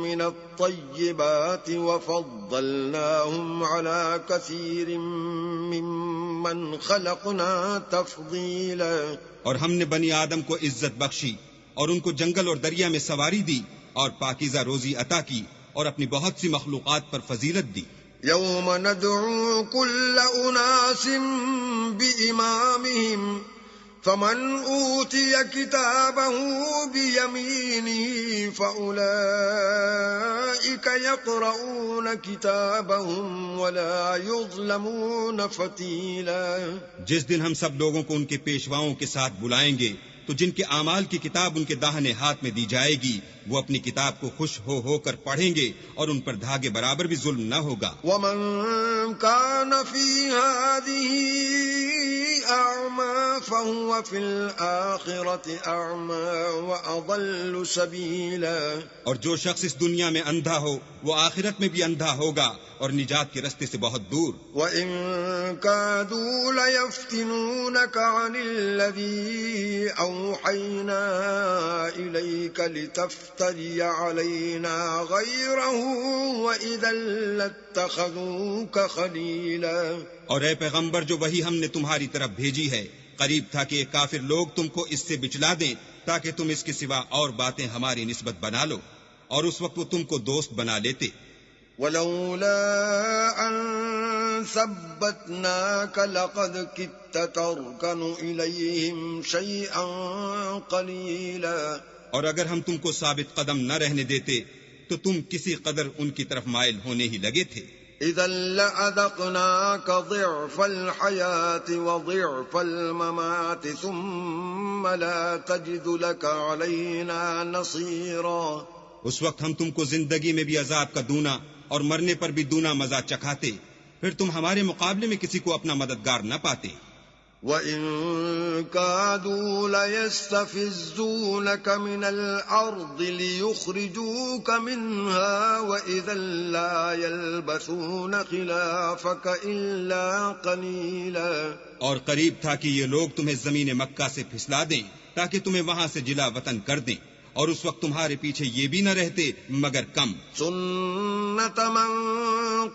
S1: مِّنَ الطَّيِّبَاتِ وَفَضَّلْنَاهُمْ عَلَى كَثِيرٍ مِّمَّنْ خَلَقْنَا تَفْضِيلًا.
S2: اور ہم نے بنی آدم کو عزت بخشی اور ان کو جنگل اور دریا میں سواری دی اور پاکیزہ روزی عطا کی اور اپنی بہت سی مخلوقات پر فضیلت دی.
S1: یوم ندعو کل اناس بإمامهم فمن اوتی کتابه بیمینه فأولئک یقرؤون کتابهم ولا یظلمون فتیلا.
S2: جس دن ہم سب لوگوں کو ان کے پیشواؤں کے ساتھ بلائیں گے تو جن کے اعمال کی کتاب ان کے داہنے ہاتھ میں دی جائے گی وہ اپنی کتاب کو خوش ہو کر پڑھیں گے اور ان پر دھاگے برابر بھی ظلم نہ ہوگا.
S1: ومن كان في هذه أعمى فهو في الآخرة أعمى وأضل سبيلا.
S2: اور جو شخص اس دنیا میں اندھا ہو وہ آخرت میں بھی اندھا ہوگا اور نجات کے رستے سے بہت دور.
S1: وَإِن كَادُوا لَيَفْتِنُونَكَ عَنِ الَّذِي أَوْحَيْنَا إِلَيْكَ لِتَفْتَرِيَ عَلَيْنَا غَيْرَهُ وَإِذًا لَاتَّخَذُوكَ خَلِيلًا.
S2: اور اے پیغمبر جو وہی ہم نے تمہاری طرف بھیجی ہے قریب تھا کہ یہ کافر لوگ تم کو اس سے بچلا دیں تاکہ تم اس کے سوا اور باتیں ہماری نسبت بنا لو، اور اس وقت وہ تم کو دوست بنا لیتے.
S1: وَلَوْلَا أَن ثَبَّتْنَاكَ لَقَدْ كِدتَّ تَرْكَنُ إِلَيْهِمْ شَيْئًا قَلِيلًا.
S2: اور اگر ہم تم کو ثابت قدم نہ رہنے دیتے تو تم کسی قدر ان کی طرف مائل ہونے ہی لگے تھے.
S1: إِذًا لَأَذَقْنَاكَ ضِعْفَ الْحَيَاةِ وَضِعْفَ الْمَمَاتِ ثُمَّ لَا تَجِدُ لَكَ عَلَيْنَا نَصِيرًا.
S2: اس وقت ہم تم کو زندگی میں بھی عذاب کا دونا اور مرنے پر بھی دونا مزہ چکھاتے، پھر تم ہمارے مقابلے میں کسی کو اپنا مددگار نہ پاتے۔
S1: وَإِن كَادُوا لَيَسْتَفِزُّونَكَ مِنَ الْأَرْضِ لِيُخْرِجُوكَ مِنْهَا وَإِذًا لَّا يَلْبَثُونَ خِلَافَكَ إِلَّا قَلِيلًا۔
S2: اور قریب تھا کہ یہ لوگ تمہیں زمین مکہ سے پھسلا دیں تاکہ تمہیں وہاں سے جلا وطن کر دیں، اور اس وقت تمہارے پیچھے یہ بھی نہ رہتے مگر کم۔
S1: سُنَّةَ مَن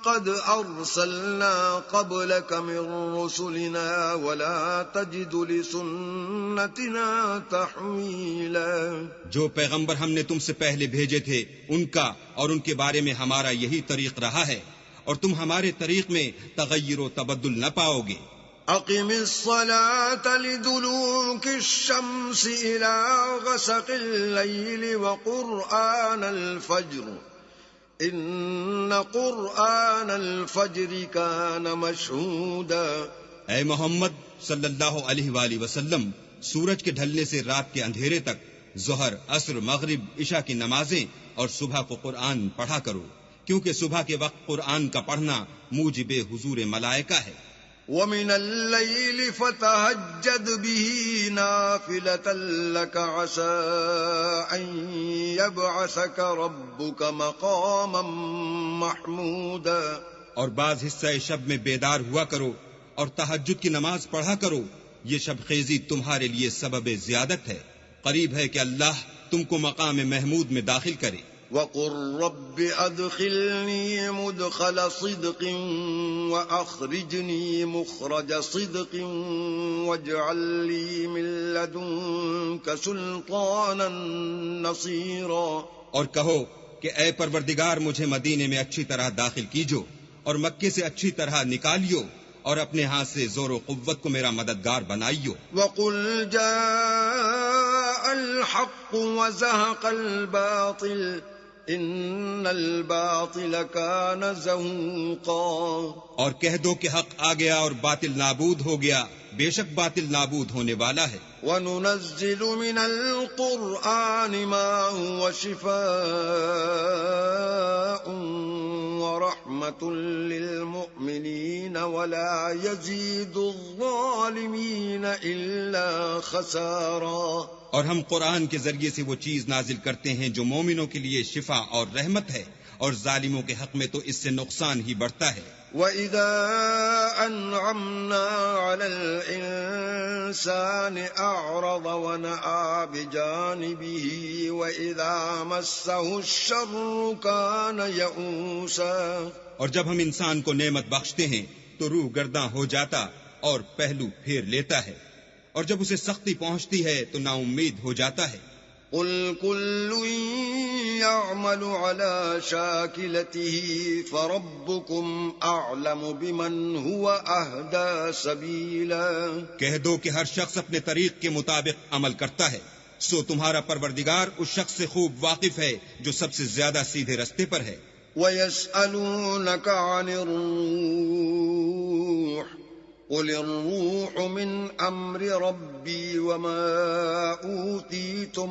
S1: قَدْ أَرْسَلْنَا قَبْلَكَ مِن رُّسُلِنَا وَلَا تَجِدُ لِسُنَّتِنَا تَحْوِيلًا۔
S2: جو پیغمبر ہم نے تم سے پہلے بھیجے تھے ان کا اور ان کے بارے میں ہمارا یہی طریق رہا ہے، اور تم ہمارے طریق میں تغیر و تبدل نہ پاؤ گے۔
S1: أقم الصلاة لدلوك الشمس إلى غسق الليل وقرآن الفجر إن قرآن الفجر كان مشهودا۔
S2: اے محمد صلی اللہ علیہ وآلہ وسلم، سورج کے ڈھلنے سے رات کے اندھیرے تک ظہر، عصر، مغرب، عشاء کی نمازیں اور صبح کو قرآن پڑھا کرو، کیونکہ صبح کے وقت قرآن کا پڑھنا موجب حضور ملائکہ ہے۔
S1: وَمِنَ اللَّيْلِ فَتَهَجَّدْ بِهِ نَافِلَةً لَكَ عَسَىٰ أَن يَبْعَثَكَ رَبُّكَ مَقَامًا مَّحْمُودًا۔
S2: اور بعض حصہ شب میں بیدار ہوا کرو اور تہجد کی نماز پڑھا کرو، یہ شب خیزی تمہارے لیے سبب زیادت ہے، قریب ہے کہ اللہ تم کو مقام محمود میں داخل کرے۔
S1: وَقُل رَّبِّ أَدْخِلْنِي مُدْخَلَ صِدْقٍ وَأَخْرِجْنِي مُخْرَجَ صِدْقٍ وَاجْعَل لِّي مِن لَّدُنكَ سُلْطَانًا نَّصِيرًا۔
S2: اور کہو کہ اے پروردگار مجھے مدینے میں اچھی طرح داخل کیجو اور مکے سے اچھی طرح نکالیو اور اپنے ہاتھ سے زور و قوت کو میرا مددگار بنائیو۔
S1: وَقُلْ جَاءَ الْحَقُّ وَزَهَقَ الْبَاطِلُ إِنَّ الْبَاطِلَ كَانَ زَهُوقًا۔
S2: اور کہہ دو کہ حق آ گیا اور باطل نابود ہو گیا، بے شک باطل نابود ہونے والا ہے۔
S1: وَنُنَزِّلُ مِنَ الْقُرْآنِ مَا هُوَ شِفَاءٌ وَرَحْمَةٌ لِّلْمُؤْمِنِينَ وَلَا يَزِيدُ الظَّالِمِينَ إِلَّا خَسَارًا۔
S2: اور ہم قرآن کے ذریعے سے وہ چیز نازل کرتے ہیں جو مومنوں کے لیے شفا اور رحمت ہے، اور ظالموں کے حق میں تو اس سے نقصان ہی بڑھتا ہے۔
S1: وَإِذَا أَنْعَمْنَا عَلَى الْإِنسَانِ أَعْرَضَ وَنَأَىٰ بِجَانِبِهِ وَإِذَا مَسَّهُ الشَّرُّ كَانَ يَئُوسًا۔
S2: اور جب ہم انسان کو نعمت بخشتے ہیں تو روح گرداں ہو جاتا اور پہلو پھیر لیتا ہے، اور جب اسے سختی پہنچتی ہے تو نا امید ہو جاتا ہے۔
S1: قُلْ كُلٌّ يَعْمَلُ عَلَىٰ شَاكِلَتِهِ فَرَبُّكُمْ أَعْلَمُ بِمَنْ هُوَ أَهْدَىٰ سَبِيلًا۔ کہہ
S2: دو کہ ہر شخص اپنے طریق کے مطابق عمل کرتا ہے، سو تمہارا پروردگار اس شخص سے خوب واقف ہے جو سب سے زیادہ سیدھے رستے پر ہے۔
S1: وَيَسْأَلُونَكَ عَنِ الرُّوحِ قُلِ الرُّوحُ مِنْ أَمْرِ رَبِّي وَمَا أُوتِيتُم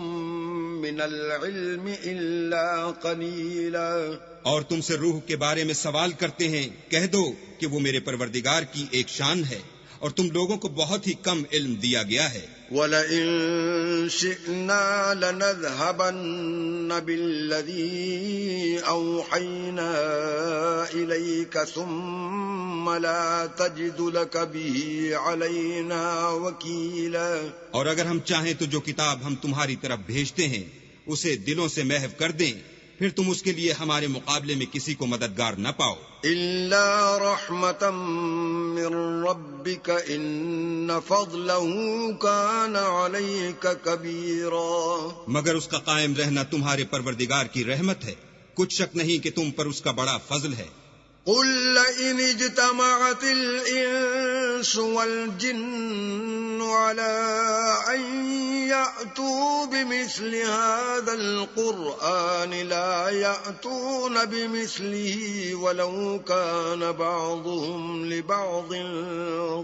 S1: مِّنَ الْعِلْمِ إِلَّا قَلِيلًا۔ اور
S2: تم سے روح کے بارے میں سوال کرتے ہیں، کہہ دو کہ وہ میرے پروردگار کی ایک شان ہے، اور تم لوگوں کو بہت ہی کم علم دیا گیا ہے۔
S1: وَلَئِن شِئْنَا لَنَذْهَبَنَّ بِالَّذِي أَوْحَيْنَا إِلَيْكَ ثُمَّ لَا تَجِدُ لَكَ بِهِ عَلَيْنَا وَكِيلًا۔ اور
S2: اگر ہم چاہیں تو جو کتاب ہم تمہاری طرف بھیجتے ہیں اسے دلوں سے محو کر دیں، پھر تم اس کے لیے ہمارے مقابلے میں کسی کو مددگار نہ پاؤ۔
S1: إِلَّا رَحْمَةً مِّن رَّبِّكَ إِنَّ فَضْلَهُ كَانَ عَلَيْكَ كَبِيرًا۔
S2: مگر اس کا قائم رہنا تمہارے پروردگار کی رحمت ہے، کچھ شک نہیں کہ تم پر اس کا بڑا فضل ہے۔
S1: قُل لَّئِنِ اجْتَمَعَتِ الْإِنسُ وَالْجِنُّ عَلَىٰ أَن يَأْتُوا بِمِثْلِ هَٰذَا الْقُرْآنِ لَا يَأْتُونَ بِمِثْلِهِ وَلَوْ كَانَ بَعْضُهُمْ لِبَعْضٍ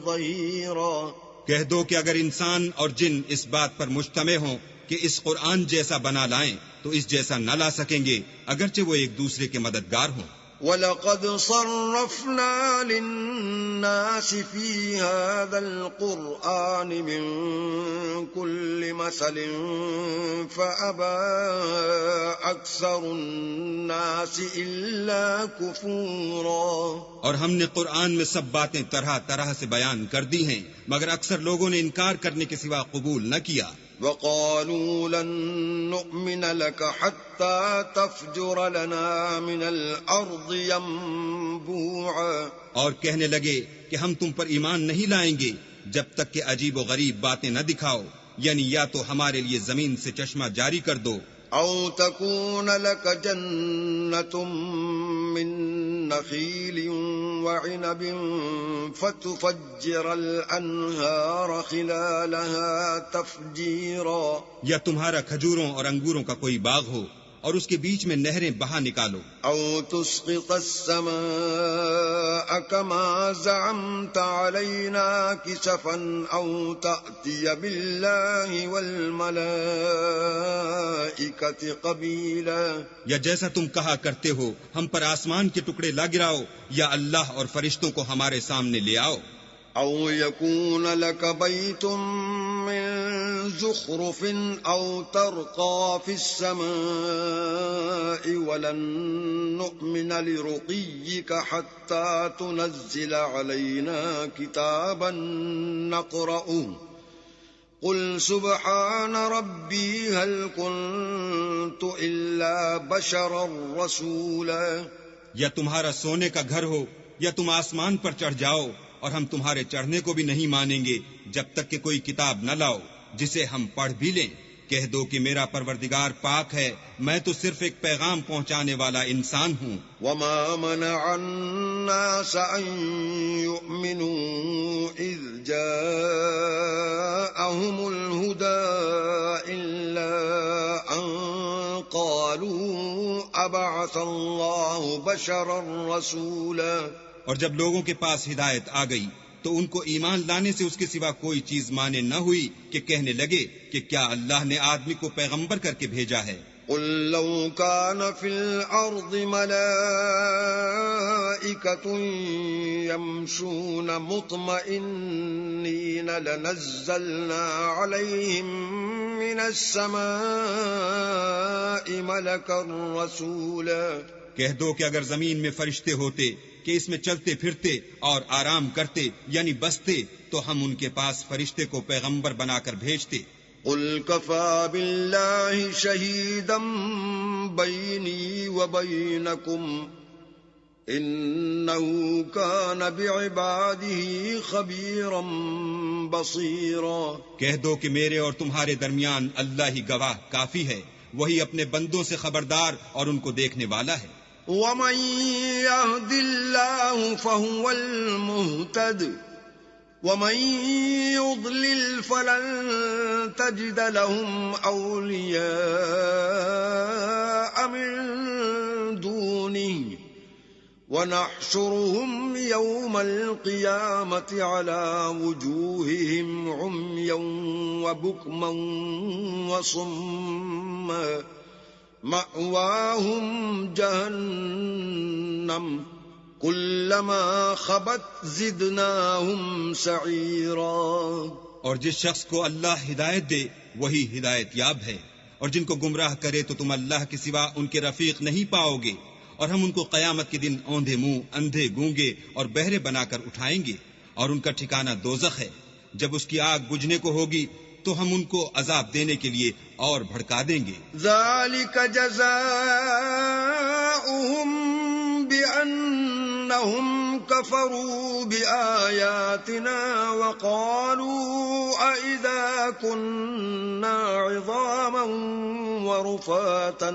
S1: ظَهِيرًا۔
S2: کہہ دو کہ اگر انسان اور جن اس بات پر مجتمع ہوں کہ اس قرآن جیسا بنا لائیں تو اس جیسا نہ لا سکیں گے، اگرچہ وہ ایک دوسرے کے مددگار ہوں۔
S1: وَلَقَدْ صَرَّفْنَا لِلنَّاسِ فِي هَذَا الْقُرْآنِ مِنْ كُلِّ مَثَلٍ فَأَبَى أَكْثَرُ النَّاسِ إِلَّا كُفُورًا.
S2: اور ہم نے قرآن میں سب باتیں طرح طرح سے بیان کر دی ہیں، مگر اکثر لوگوں نے انکار کرنے کے سوا قبول نہ کیا.
S1: وَقَالُوا لَن نُّؤْمِنَ لَكَ حَتَّى تَفْجُرَ لَنَا مِنَ الْأَرْضِ يَنبُوعًا. اور
S2: کہنے لگے کہ ہم تم پر ایمان نہیں لائیں گے جب تک کہ عجیب و غریب باتیں نہ دکھاؤ، یعنی یا تو ہمارے لیے زمین سے چشمہ جاری کر دو،
S1: أَوْ تَكُونَ لَكَ جَنَّةٌ مِّن نَّخِيلٍ وَعِنَبٍ فَتُفَجِّرَ الْأَنْهَارَ خِلَالَهَا تَفْجِيرًا.
S2: یا تمہارا کھجوروں اور انگوروں کا کوئی باغ ہو اور اس کے بیچ میں نہریں بہا نکالو.
S1: أَوْ تُسْقِطَ السَّمَاءَ كَمَا زَعَمْتَ عَلَيْنَا كِسَفًا أَوْ تَأْتِيَ بِاللَّهِ وَالْمَلَائِكَةِ قَبِيلًا.
S2: یا جیسا تم کہا کرتے ہو ہم پر آسمان کے ٹکڑے لا گراؤ، یا اللہ اور فرشتوں کو ہمارے سامنے لے آؤ.
S1: أَوْ يَكُونَ لَكَ بَيْتٌ مِّن زُخْرُفٍ أَوْ تَرْقَىٰ فِي السَّمَاءِ وَلَن نُّؤْمِنَ لِرُقِيِّكَ حَتَّىٰ تُنَزِّلَ عَلَيْنَا كِتَابًا نَّقْرَؤُهُ قُلْ سُبْحَانَ رَبِّي هَلْ كُنتُ إِلَّا بَشَرًا رَّسُولًا.
S2: یا تمہارا سونے کا گھر ہو یا تم آسمان پر چڑھ جاؤ، اور ہم تمہارے چڑھنے کو بھی نہیں مانیں گے جب تک کہ کوئی کتاب نہ لاؤ جسے ہم پڑھ بھی لیں. کہہ دو کہ میرا پروردگار پاک ہے، میں تو صرف ایک پیغام پہنچانے والا انسان ہوں.
S1: وَمَا مَنَعَ النَّاسَ أَن يُؤْمِنُوا إِذْ جَاءَهُمُ الْهُدَىٰ إِلَّا أَن قَالُوا أَبَعَثَ اللَّهُ بَشَرًا رَّسُولًا.
S2: اور جب لوگوں کے پاس ہدایت آ گئی تو ان کو ایمان لانے سے اس کے سوا کوئی چیز مانے نہ ہوئی کہ کہنے لگے کہ کیا اللہ نے آدمی کو پیغمبر کر کے بھیجا ہے.
S1: قُل لَّوْ كَانَ فِي الْأَرْضِ مَلَائِكَةٌ يَمْشُونَ مُطْمَئِنِّينَ لَنَزَّلْنَا عَلَيْهِم مِّنَ السَّمَاءِ مَلَكًا رَّسُولًا.
S2: کہہ دو کہ اگر زمین میں فرشتے ہوتے کہ اس میں چلتے پھرتے اور آرام کرتے یعنی بستے تو ہم ان کے پاس فرشتے کو پیغمبر بنا کر بھیجتے.
S1: قُلْ كَفَىٰ بِاللَّهِ شَهِيدًا بَيْنِي وَبَيْنَكُمْ إِنَّهُ كَانَ بِعِبَادِهِ خَبِيرًا بَصِيرًا.
S2: کہہ دو کہ میرے اور تمہارے درمیان اللہ ہی گواہ کافی ہے، وہی اپنے بندوں سے خبردار اور ان کو دیکھنے والا ہے.
S1: وَمَن يَهْدِ اللَّهُ فَهُوَ الْمُهْتَدِ وَمَن يُضْلِلْ فَلَن تَجِدَ لَهُمْ أَوْلِيَاءَ مِن دُونِهِ وَنَحْشُرُهُمْ يَوْمَ الْقِيَامَةِ عَلَى وُجُوهِهِمْ عُمْيًا وَبُكْمًا وَصُمًّا مَأْوَاهُمْ جَهَنَّمُ كُلَّمَا خَبَتْ زِدْنَاهُمْ سَعِيرًا.
S2: اور جس شخص کو اللہ ہدایت دے وہی ہدایت یاب ہے، اور جن کو گمراہ کرے تو تم اللہ کے سوا ان کے رفیق نہیں پاؤ گے. اور ہم ان کو قیامت کے دن اوندھے منہ، اندھے گونگے اور بہرے بنا کر اٹھائیں گے، اور ان کا ٹھکانہ دوزخ ہے. جب اس کی آگ بجھنے کو ہوگی تو ہم ان کو عذاب دینے کے لیے اور بھڑکا دیں گے.
S1: ذَلِكَ جَزَاؤُهُم بِأَنَّهُمْ كَفَرُوا بِآيَاتِنَا وَقَالُوا أَإِذَا كُنَّا عِظَامًا وَرُفَاتًا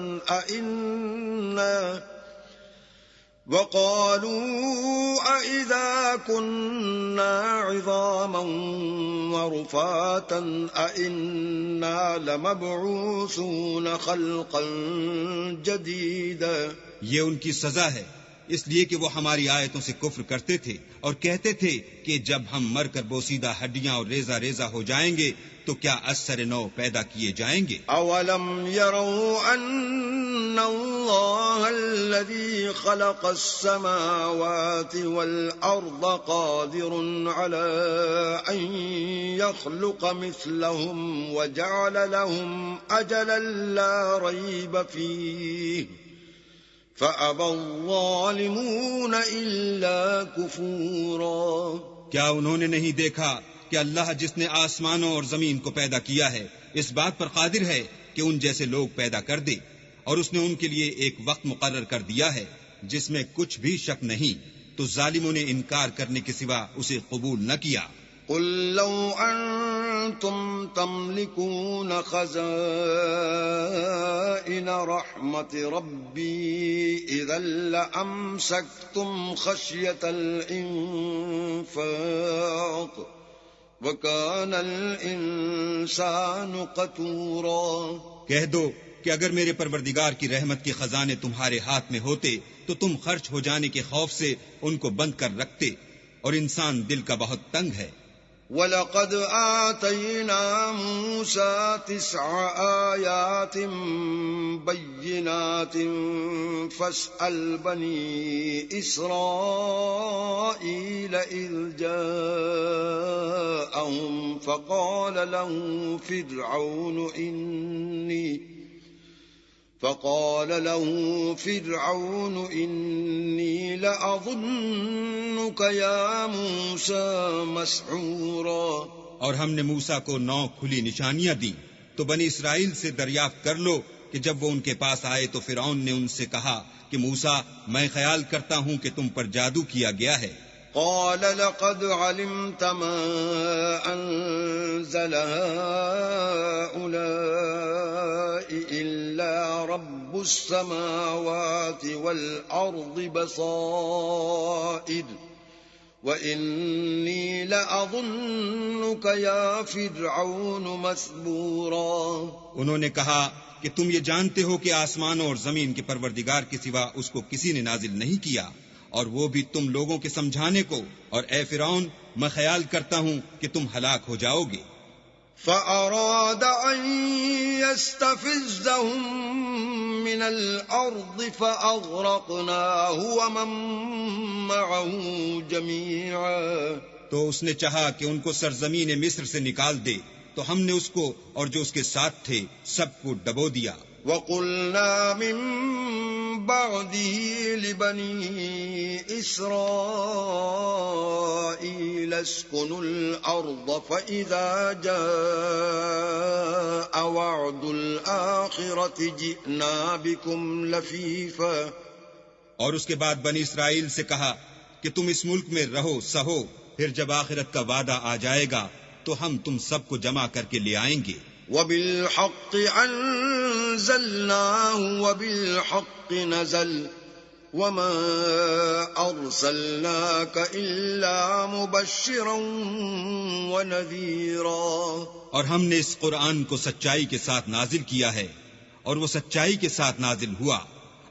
S1: أَإِنَّا لَمَبْعُوثُونَ خَلْقًا جَدِيدًا.
S2: یہ ان کی سزا ہے اس لیے کہ وہ ہماری آیتوں سے کفر کرتے تھے اور کہتے تھے کہ جب ہم مر کر بوسیدہ ہڈیاں اور ریزہ ریزہ ہو جائیں گے تو کیا از سر نو پیدا کیے جائیں گے.
S1: اولم يروا ان الله الذي خلق السماوات والأرض قادر على أن يخلق مثلهم وجعل لهم أجلا لا ريب فيه فأبى الظالمون إلا كفورا۔
S2: کیا انہوں نے نہیں دیکھا کہ اللہ جس نے آسمانوں اور زمین کو پیدا کیا ہے اس بات پر قادر ہے کہ ان جیسے لوگ پیدا کر دے، اور اس نے ان کے لیے ایک وقت مقرر کر دیا ہے جس میں کچھ بھی شک نہیں، تو ظالموں نے انکار کرنے کے سوا اسے قبول نہ کیا۔
S1: قل لو أنتم تملكون خزائن رحمة ربي إذا لأمسكتم خشية الإنفاق وَكَانَ الْإِنسَانُ قَتُورًا۔
S2: کہہ دو کہ اگر میرے پروردگار کی رحمت کے خزانے تمہارے ہاتھ میں ہوتے تو تم خرچ ہو جانے کے خوف سے ان کو بند کر رکھتے، اور انسان دل کا بہت تنگ ہے۔
S1: وَلَقَدْ آتَيْنَا مُوسَى 9 آيَاتٍ بَيِّنَاتٍ فَاسْأَلْ بَنِي إِسْرَائِيلَ إِذْ جَاءَهُمْ فَقَالَ له فرعون إني لأظنك يا موسى مسحورا۔
S2: اور ہم نے موسیٰ کو 9 کھلی نشانیاں دی، تو بنی اسرائیل سے دریافت کر لو کہ جب وہ ان کے پاس آئے تو فرعون نے ان سے کہا کہ موسیٰ میں خیال کرتا ہوں کہ تم پر جادو کیا گیا ہے۔
S1: قال لقد علمت ما أنزل هؤلاء إلا رب السماوات والأرض بصائر وإني لأظنك يا فرعون مثبورا۔
S2: انہوں نے کہا کہ تم یہ جانتے ہو کہ آسمانوں اور زمین کے پروردگار کے سوا اس کو کسی نے نازل نہیں کیا، اور وہ بھی تم لوگوں کے سمجھانے کو، اور اے فرعون میں خیال کرتا ہوں کہ تم ہلاک ہو جاؤ گے۔
S1: فأراد أن يستفزهم من الأرض فأغرقناه ومن معه جميعا۔
S2: تو اس نے چاہا کہ ان کو سرزمین مصر سے نکال دے، تو ہم نے اس کو اور جو اس کے ساتھ تھے سب کو ڈبو دیا۔
S1: وَقُلْنَا مِن بَعْدِهِ لِبَنِي إِسْرَائِيلَ اسْكُنُوا الْأَرْضَ فَإِذَا جَاءَ وَعْدُ الْآخِرَةِ جِئْنَا بِكُمْ لَفِيفًا۔
S2: اور اس کے بعد بنی اسرائیل سے کہا کہ تم اس ملک میں رہو سہو، پھر جب آخرت کا وعدہ آ جائے گا تو ہم تم سب کو جمع کر کے لے آئیں گے۔
S1: وَبِالْحَقِّ أَنزَلْنَاهُ وَبِالْحَقِّ نَزَلَ وَمَا أَرْسَلْنَاكَ إِلَّا مُبَشِّرًا وَنَذِيرًا۔
S2: اور ہم نے اس قرآن کو سچائی کے ساتھ نازل کیا ہے، اور وہ سچائی کے ساتھ نازل ہوا،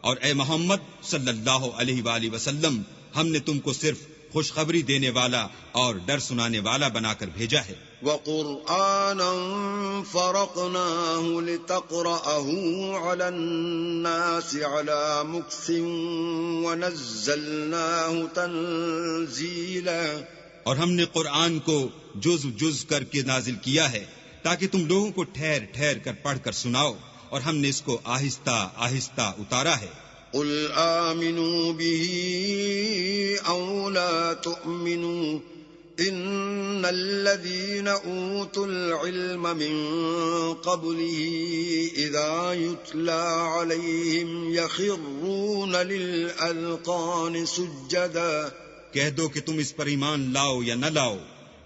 S2: اور اے محمد صلی اللہ علیہ وآلہ وسلم ہم نے تم کو صرف خوشخبری دینے والا اور ڈر سنانے والا بنا کر بھیجا ہے۔
S1: وَقُرْآنًا فَرَقْنَاهُ لِتَقْرَأَهُ عَلَى النَّاسِ عَلَى مُكْثٍ وَنَزَّلْنَاهُ تَنزِيلًا۔
S2: اور ہم نے قرآن کو جز جز کر کے نازل کیا ہے تاکہ تم لوگوں کو ٹھہر ٹھہر کر پڑھ کر سناؤ، اور ہم نے اس کو آہستہ آہستہ اتارا ہے۔
S1: قُلْ آمِنُوا بِهِ أَوْ لَا تُؤْمِنُوا إِنَّ الَّذِينَ أُوتُوا الْعِلْمَ مِنْ قَبْلِهِ إِذَا يُتْلَى عَلَيْهِمْ يَخِرُّونَ لِلْأَذْقَانِ سُجَّدًا۔
S2: کہہ دو کہ تم اس پر ایمان لاؤ یا نہ لاؤ،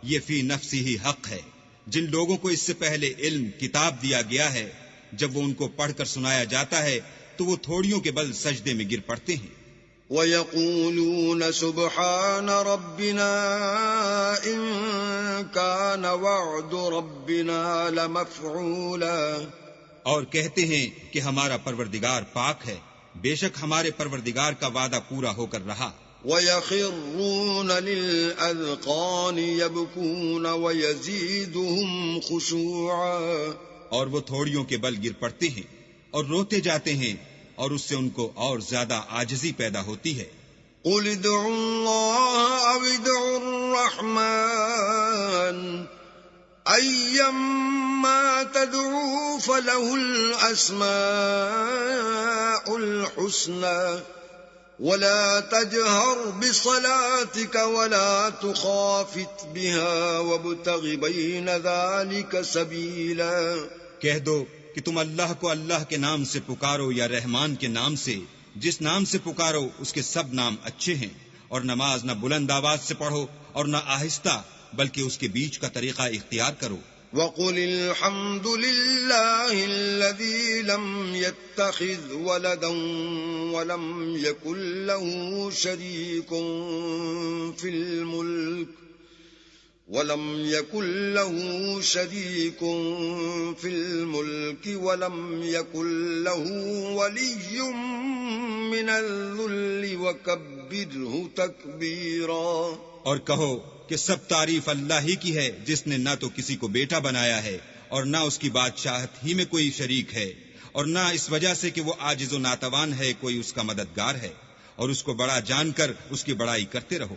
S2: یہ فی نفسی ہی حق ہے۔ جن لوگوں کو اس سے پہلے علم کتاب دیا گیا ہے، جب وہ ان کو پڑھ کر سنایا جاتا ہے تو وہ تھوڑیوں کے بل سجدے میں گر پڑتے ہیں۔
S1: وَيَقُولُونَ سُبْحَانَ رَبِّنَا إِن كَانَ وَعْدُ رَبِّنَا لَمَفْعُولًا۔ اور
S2: کہتے ہیں کہ ہمارا پروردگار پاک ہے، بے شک ہمارے پروردگار کا وعدہ پورا ہو کر رہا۔
S1: وَيَخِرُّونَ لِلْأَذْقَانِ يَبْكُونَ وَيَزِيدُهُمْ خُشُوعًا۔
S2: اور وہ تھوڑیوں کے بل گر پڑتے ہیں اور روتے جاتے ہیں، اور اس سے ان کو اور زیادہ عاجزی پیدا ہوتی ہے۔
S1: قل ادعوا الله أو ادعوا الرحمن أيما تدعوا فله الأسماء الحسنى ولا تجهر بصلاتك ولا تخافت بها وابتغ بين ذلك سبيلا۔
S2: کہہ دو کہ تم اللہ کو اللہ کے نام سے پکارو یا رحمان کے نام سے، جس نام سے پکارو اس کے سب نام اچھے ہیں، اور نماز نہ بلند آواز سے پڑھو اور نہ آہستہ، بلکہ اس کے بیچ کا طریقہ اختیار کرو۔
S1: وَقُلِ الْحَمْدُ لِلَّهِ الَّذِي لَمْ يَتَّخِذْ وَلَدًا وَلَمْ يَكُنْ لَهُ شَرِيكٌ فِي الْمُلْكِ وَلَمْ يَكُنْ لَهُ وَلِيٌّ مِّنَ الذُّلِّ وَكَبِّرْهُ تَكْبِيرًا۔
S2: اور کہو کہ سب تعریف اللہ ہی کی ہے، جس نے نہ تو کسی کو بیٹا بنایا ہے اور نہ اس کی بادشاہت ہی میں کوئی شریک ہے، اور نہ اس وجہ سے کہ وہ عاجز و ناتوان ہے کوئی اس کا مددگار ہے، اور اس کو بڑا جان کر اس کی بڑائی کرتے رہو۔